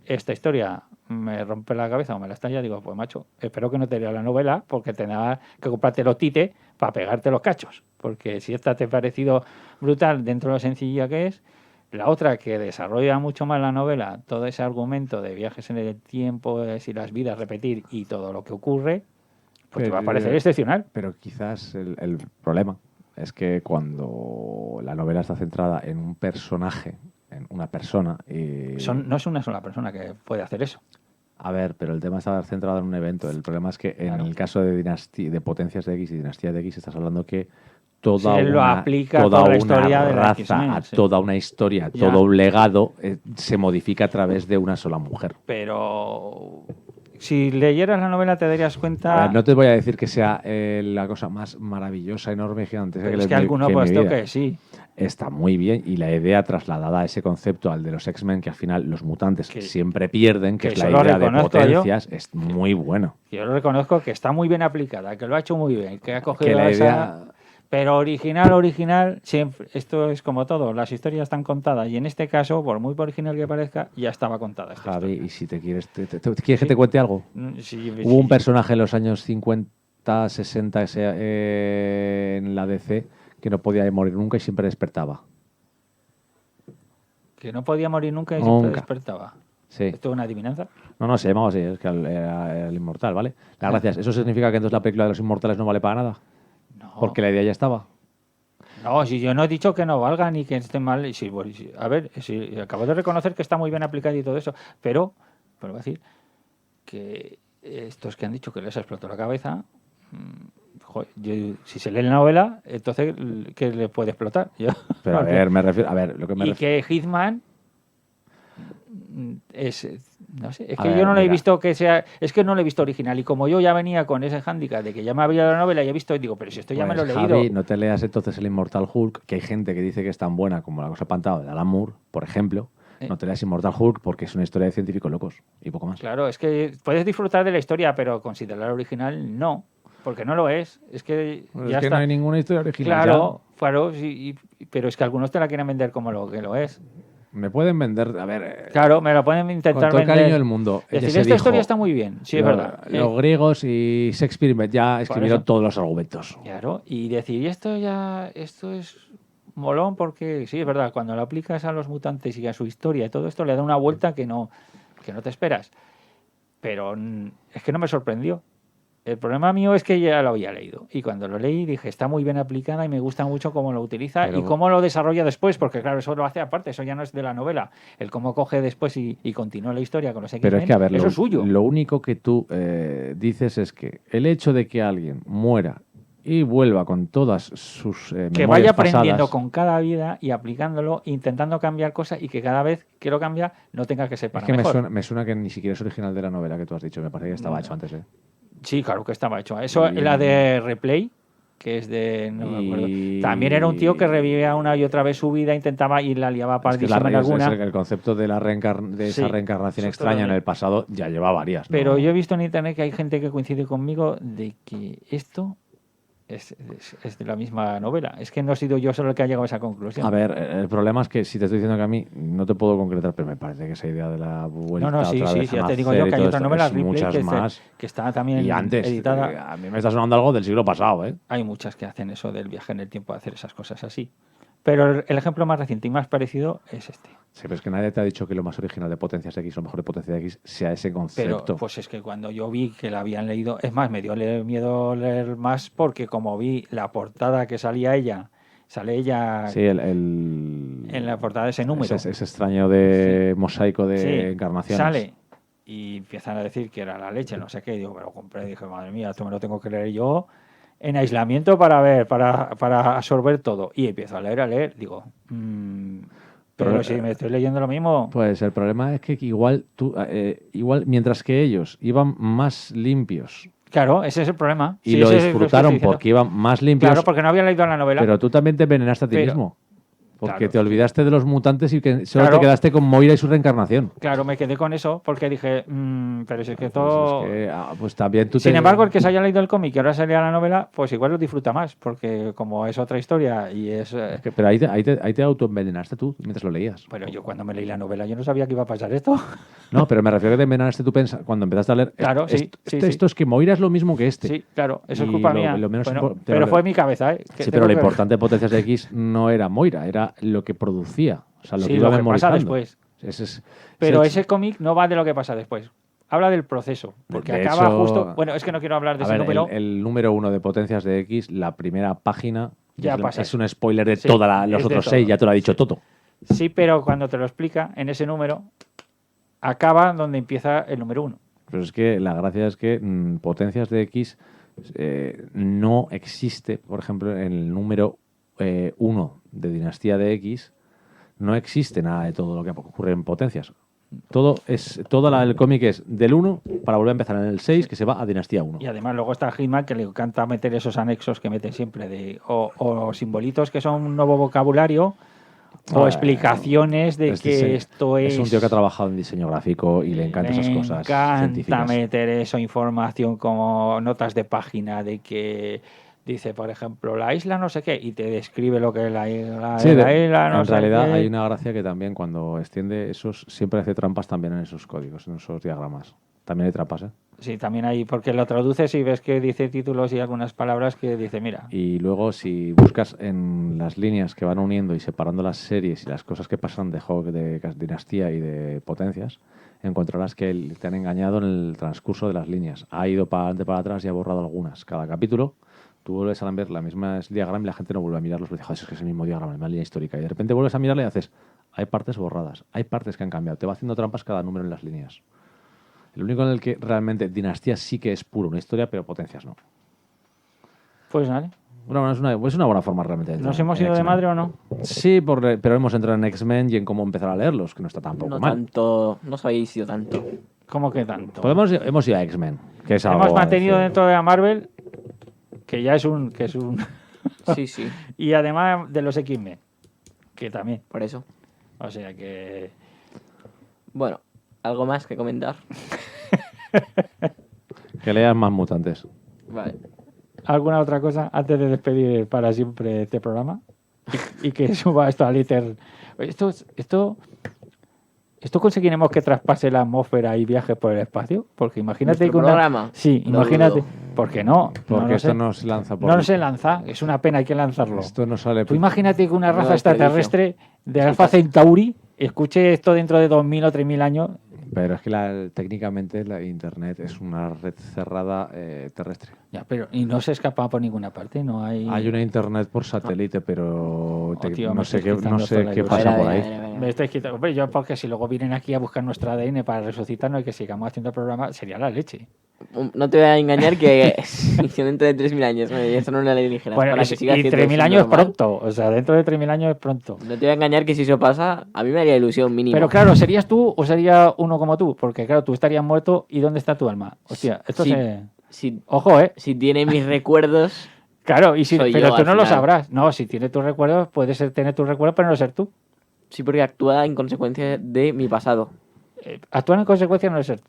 esta historia me rompe la cabeza o me la estalla, digo, pues macho, espero que no te lea la novela porque tendrás que comprarte los tites para pegarte los cachos. Porque si esta te ha parecido brutal dentro de lo sencilla que es, la otra que desarrolla mucho más la novela, todo ese argumento de viajes en el tiempo, y las vidas repetir y todo lo que ocurre, pues te va a parecer excepcional. Pero quizás el problema es que cuando la novela está centrada en un personaje, en una persona... No es una sola persona que puede hacer eso. A ver, pero el tema está centrado en un evento. El problema es que Claro. en el caso de Potencias de X y Dinastía de X estás hablando que toda Se lo una, aplica toda toda la una historia de la raza, X-Men, a sí. toda una historia, Ya. todo un legado se modifica a través de una sola mujer. Pero si leyeras la novela te darías cuenta... A ver, no te voy a decir que sea la cosa más maravillosa, enorme y gigantesca pero que es que alguno ha en mi puesto vida. que sí. Está muy bien y la idea trasladada a ese concepto al de los X-Men, que al final los mutantes Que- siempre pierden, que que es la eso lo idea de reconozco yo. potencias, es muy bueno. Yo lo reconozco que está muy bien aplicada, que lo ha hecho muy bien, que ha cogido Que la esa... idea... Pero original, siempre, esto es como todo, las historias están contadas y en este caso, por muy original que parezca, ya estaba contada esta Javi, historia. y si te quieres, ¿quieres que te cuente algo? Sí, Hubo un personaje en los años 50, 60 en la DC que no podía morir nunca y siempre despertaba. que no podía morir nunca y siempre Nunca. despertaba. Sí. ¿Esto es una adivinanza? No, se llamaba así, es que era el inmortal, ¿vale? Las gracias. ¿Eso significa que entonces la película de los inmortales no vale para nada? No. Porque la idea ya estaba. No, si yo no he dicho que no valga ni que esté mal. Y si, bueno, a ver, si acabo de reconocer que está muy bien aplicado y todo eso, pero voy a decir que estos que han dicho que les ha explotado la cabeza, joder, si se lee la novela, entonces, ¿qué le puede explotar? Yo, Pero a porque- ver, me refiero. A ver, lo que me y refiero. que Hitman es, no sé, es A que ver, yo no lo he mira. visto que sea, es que no lo he visto original y como yo ya venía con ese hándicap de que ya me había leído la novela y he visto y digo, pero si esto ya me lo he Pues, leído. Javi, no te leas entonces el Inmortal Hulk, que hay gente que dice que es tan buena como La Cosa Espantada de Alan Moore, por ejemplo. No te leas Inmortal Hulk porque es una historia de científicos locos y poco más. Claro, es que puedes disfrutar de la historia, pero considerarla original no, porque no lo es. Es que Pues ya es que está. no hay ninguna historia original. Claro, claro, sí, pero es que algunos te la quieren vender como lo que lo es. me pueden vender, a ver, Claro, me lo pueden intentar con todo el vender. cariño del mundo. Decir, ya se esta historia dijo, está muy bien. Sí, es lo- verdad. Los griegos y Shakespeare ya escribieron eso. todos los argumentos. Claro, y decir, esto es molón porque sí, es verdad, cuando lo aplicas a los mutantes y a su historia y todo esto le da una vuelta que no te esperas. Pero es que no me sorprendió. El problema mío es que ya lo había leído. Y cuando lo leí dije, está muy bien aplicada y me gusta mucho cómo lo utiliza Pero- y cómo lo desarrolla después, porque claro, eso lo hace aparte, eso ya no es de la novela. El cómo coge después y continúa la historia con los X-Men, Pero es que, a ver, eso lo, es suyo. lo único que tú dices es que el hecho de que alguien muera y vuelva con todas sus Que memorias vaya aprendiendo pasadas, con cada vida y aplicándolo, intentando cambiar cosas y que cada vez que lo cambia no tenga que ser es para que mejor. me suena que ni siquiera es original de la novela que tú has dicho. Me parece que estaba hecho antes, ¿eh? Sí, claro que estaba hecho. Eso, Y- la de Replay, que es de... No me acuerdo. También era un tío que revivía una y otra vez su vida, intentaba y la liaba Es que pardísima en alguna. el concepto de, de esa Sí, reencarnación eso extraña en todavía. el pasado ya lleva varias. Pero ¿no? yo he visto en internet que hay gente que coincide conmigo de que esto es de la misma novela. Es que no he sido yo solo el que ha llegado a esa conclusión. A ver, el problema es que si te estoy diciendo que a mí no te puedo concretar, pero me parece que esa idea de la vuelta No, sí, otra sí, vez a ya te digo nacer yo y que hay todo otra esto, novela, es Ripley, muchas más. que está también Y antes, editada. a mí me está sonando algo del siglo pasado, ¿eh? Hay muchas que hacen eso del viaje en el tiempo, de hacer esas cosas así. Pero el ejemplo más reciente y más parecido es este. Sí, pero es que nadie te ha dicho que lo más original de Potencias X, lo mejor de Potencias X, sea ese Pero concepto. pues es que cuando yo vi que la habían leído, es más, me dio miedo leer más porque como vi la portada que sale ella Sí, en la portada de ese número. Ese extraño de mosaico de Sí, encarnaciones. sale y empiezan a decir que era la leche, no sé qué, y digo, me lo compré, dije, madre mía, esto me lo tengo que leer yo en aislamiento para ver, para absorber todo. Y empiezo a leer, digo, pero Pero, si me estoy leyendo lo mismo, Pues el problema es que igual igual mientras que ellos iban más limpios claro, ese es el problema. y Sí, lo ese es que disfrutaron estoy diciendo. porque iban más limpios, Claro, porque no había leído la novela. pero tú también te envenenaste a ti Pero- mismo. Porque Claro, te olvidaste de los mutantes y que solo Claro. te quedaste con Moira y su reencarnación. Claro, me quedé con eso porque dije, pero si es que Pues todo... es que, pues también tú Sin te... embargo, el que se haya leído el cómic y ahora se lea la novela, pues igual lo disfruta más, porque como es otra historia y es... Pero ahí te autoenvenenaste tú mientras lo leías. Bueno, yo cuando me leí la novela yo no sabía que iba a pasar esto. No, pero me refiero a que te envenenaste tú cuando empezaste a leer. Claro, sí, sí, sí. Esto es que Moira es lo mismo que este. Sí, claro, eso es Y culpa lo- mía. lo menos Bueno, impor- pero fue mi cabeza, ¿eh? Que Sí, tengo pero lo que- importante de Potencias de X no era Moira, era lo que producía. O sea, lo Sí, que iba lo que pasa memorizando. después. Ese Pero ese- ese cómic no va de lo que pasa después. Habla del proceso, porque De acaba hecho- justo... Bueno, es que no quiero hablar de A ese ver, número. el número 1 de Potencias de X, la primera página, Ya es, pasa es eso. un spoiler de Sí, los es de otros todo. 6, ya te lo ha dicho todo. Sí, pero cuando te lo explica, en ese número, acaba donde empieza el número 1. Pero es que la gracia es que Potencias de X no existe, por ejemplo, en el número 1 de Dinastía de X, no existe nada de todo lo que ocurre en Potencias. El cómic es del 1 para volver a empezar en el 6, que se va a Dinastía 1. Y además luego está Hitman, que le encanta meter esos anexos que meten siempre, o simbolitos que son un nuevo vocabulario, o explicaciones de que esto es... Es un tío que ha trabajado en diseño gráfico y le encantan esas cosas Me encanta científicas. meter eso, información como notas de página de que dice, por ejemplo, la isla no sé qué, y te describe lo que es la isla, Sí, la isla no en sé realidad qué. hay una gracia que también cuando extiende esos, siempre hace trampas también en esos códigos, en esos diagramas. También hay trampas, ¿eh? Sí, también hay, porque lo traduces y ves que dice títulos y algunas palabras que dice, mira, Y luego si buscas en las líneas que van uniendo y separando las series y las cosas que pasan de juego de Dinastía y de Potencias, encontrarás que te han engañado en el transcurso de las líneas. Ha ido para adelante, para atrás y ha borrado algunas. Cada capítulo tú vuelves a ver la misma diagrama y la gente no vuelve a mirarlos porque dice, "Joder, es que es el mismo diagrama, la misma línea histórica". Y de repente vuelves a mirarle y haces, hay partes borradas, hay partes que han cambiado. Te va haciendo trampas cada número en las líneas. El único en el que realmente Dinastía sí que es puro una historia, pero Potencias no. pues vale. Bueno, es una buena forma realmente de entrar ¿Nos hemos en ido de X-Men. madre o no? Sí, pero hemos entrado en X-Men y en cómo empezar a leerlos, que no está tampoco No mal. tanto, no os habéis ido tanto. ¿Cómo que tanto? Hemos ido a X-Men, que es algo... Hemos mantenido decir. dentro de la Marvel, que ya es un... Sí, sí, y además de los X-Men, que también. por eso. O sea que... Bueno, ¿algo más que comentar? Que leas más mutantes. Vale. ¿Alguna otra cosa antes de despedir para siempre este programa? y que suba esto al éter. ¿Esto conseguiremos que traspase la atmósfera y viaje por el espacio? Porque imagínate ¿Nuestro que una... programa? Sí, No imagínate. dudo. ¿Por qué no? Porque no lo esto sé. no se lanza por... No se lanza, es una pena, hay que lanzarlo. Esto no sale... Tú imagínate que una No, raza desperdicio. extraterrestre de Alpha Centauri escuche esto dentro de 2000 o 3000 años. Pero es que técnicamente la Internet es una red cerrada terrestre. Ya, pero y no se escapa por ninguna parte, no hay... Hay una Internet por satélite, pero tío, me no sé estoy qué, quitando no sé toda la qué ilusión. pasa por A ahí. ver, a ver. Me estáis quitando. Hombre, yo porque si luego vienen aquí a buscar nuestro ADN para resucitarnos y que sigamos haciendo el programa, sería la leche. No te voy a engañar que dentro de 3.000 años. Eso no es una alienígena. Bueno, para que siga y siendo 3000 siendo años es normal. pronto. O sea, dentro de 3000 años es pronto. No te voy a engañar que si eso pasa, a mí me haría ilusión mínimo. Pero claro, ¿serías tú o sería uno como tú? Porque claro, tú estarías muerto y ¿dónde está tu alma? Hostia, esto Sí. se... Si, Ojo, ¿eh? si tiene mis recuerdos, Claro, y si... Soy pero yo, tú al no lo final. sabrás. No, si tiene tus recuerdos, puede ser tener tus recuerdos, pero no ser tú. sí, porque actúa en consecuencia de mi pasado. Actuar en consecuencia no es ser tú.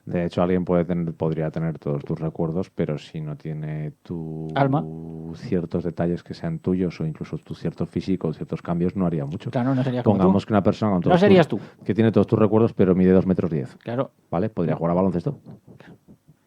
De hecho, alguien podría tener todos tus recuerdos, pero si no tiene Alma. ciertos detalles que sean tuyos o incluso tu cierto físico o ciertos cambios, no haría mucho. Claro, no serías como Pongamos tú. que una persona con No todos serías tú. que tiene todos tus recuerdos, pero mide 2,10 metros, Claro. ¿vale? Podría jugar a baloncesto.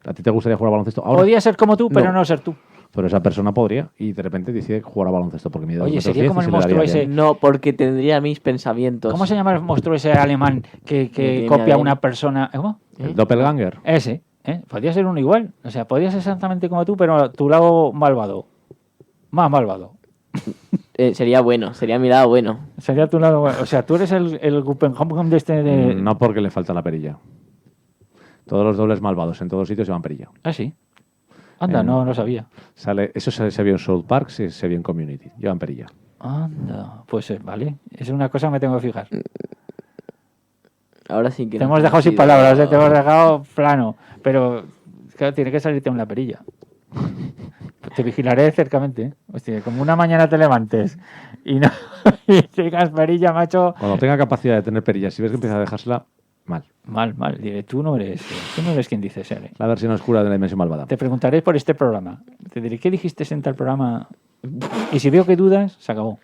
¿A ti te gustaría jugar a baloncesto ahora? Podría ser como tú, pero No. no ser tú. Pero esa persona podría y de repente decide jugar a baloncesto porque mide 2,10 Oye, metros sería como y el se le daría monstruo bien. ese. No, porque tendría mis pensamientos. ¿Cómo se llama el monstruo ese alemán que tiene copia a ADN. una persona? ¿Cómo? El doppelganger. Ese. Podría ser uno igual. O sea, podría ser exactamente como tú, pero tu lado malvado. Más malvado. Sería bueno, sería mi lado bueno. Sería tu lado. O sea, tú eres el Guppenham de este. De... No porque le falta la perilla. Todos los dobles malvados en todos sitios llevan perilla. Ah, sí. Anda, no lo sabía. Eso se vio en South Park, se vio en Community. Llevan perilla. Anda. Pues vale. Es una cosa que me tengo que fijar. Ahora sí que... Te hemos dejado sin palabras, te hemos dejado plano. Pero claro, tiene que salirte una perilla. Te vigilaré cercamente. ¿Eh? Hostia, como una mañana te levantes y no y tengas perilla, macho. Cuando tenga capacidad de tener perilla, si ves que empieza a dejársela, mal. Mal. Diré, tú no eres quien dices ser. ¿Eh? La versión oscura de la dimensión malvada. Te preguntaré por este programa. Te diré, ¿qué dijiste en tal programa? Y si veo que dudas, se acabó.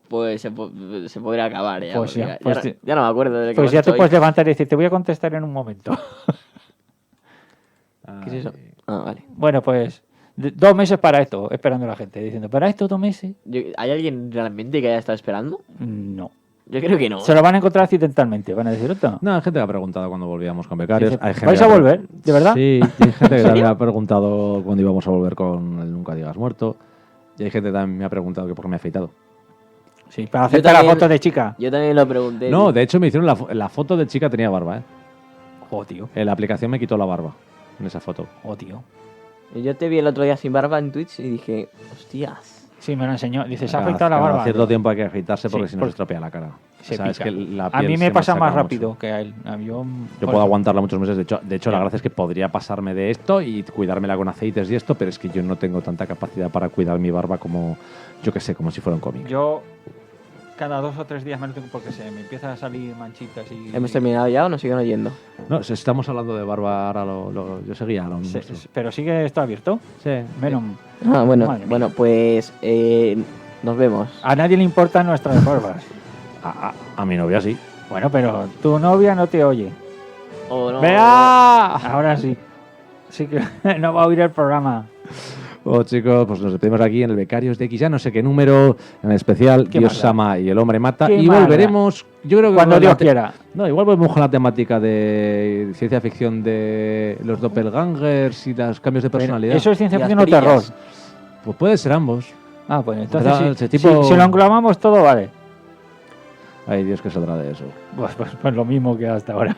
Pues se podría acabar ya. Pues porque ya, pues ya no me acuerdo de lo que Pues hemos ya hecho te puedes hoy. levantar y decir, te voy a contestar en un momento. ¿Qué es eso? Ah, vale. Bueno, pues 2 meses para esto, esperando a la gente, diciendo, ¿para esto 2 meses? ¿Hay alguien realmente que haya estado esperando? No. Yo creo que no. Se lo van a encontrar accidentalmente, van a decir, ¿otra? No, hay gente que ha preguntado cuando volvíamos con becarios. Dice, Hay gente ¿vais que a volver? ¿De verdad? Sí, hay gente que también me ha preguntado cuándo íbamos a volver con el Nunca Digas Muerto. Y hay gente que también me ha preguntado que por qué me he afeitado. Sí, para hacerte la también- foto de chica. Yo también lo pregunté. No, de hecho me hicieron la foto de chica tenía barba, ¿eh? Oh, tío. La aplicación me quitó la barba en esa foto. Oh, tío. Yo te vi el otro día sin barba en Twitch y dije, hostias. Sí, me lo enseñó. Dice, se ha Cada- afeitado la cada barba. cierto tiempo hay que afeitarse porque Sí, si no porque se estropea la cara. se O sea, es pica. que la A piel mí se me pasa machaca más mucho. rápido que a él. Yo puedo aguantarla muchos meses. De hecho la Ya. gracia es que podría pasarme de esto y cuidármela con aceites y esto, pero es que yo no tengo tanta capacidad para cuidar mi barba como, yo que sé, como si fuera un cómic. Yo cada 2 o 3 días me lo tengo porque se me empiezan a salir manchitas y... ¿Hemos terminado ya o nos siguen oyendo? No, si estamos hablando de barba, ahora yo seguía. Pero sigue esto abierto. Sí. Menos... Ah, bueno, Madre mía. bueno, pues nos vemos. A nadie le importan nuestras barbas. A mi novia sí. Bueno, pero tu novia no te oye. O no. ¡Vea! Ahora sí. Sí que no va a oír el programa. Oh, chicos, pues nos despedimos aquí en el Becarios de X, ya no sé qué número, en el especial Qué Dios maldad. ama y el hombre mata. Qué Y maldad. volveremos, yo creo que Cuando con Dios la quiera. No, igual volvemos con la temática de ciencia ficción de los doppelgangers y los cambios de personalidad. ¿Eso es ciencia Y las ficción o terror? perillas. Pues puede ser ambos. Ah, pues entonces Pero sí. ese tipo- Si lo englobamos todo, vale. Ay, Dios, que saldrá de eso. Pues lo mismo que hasta ahora.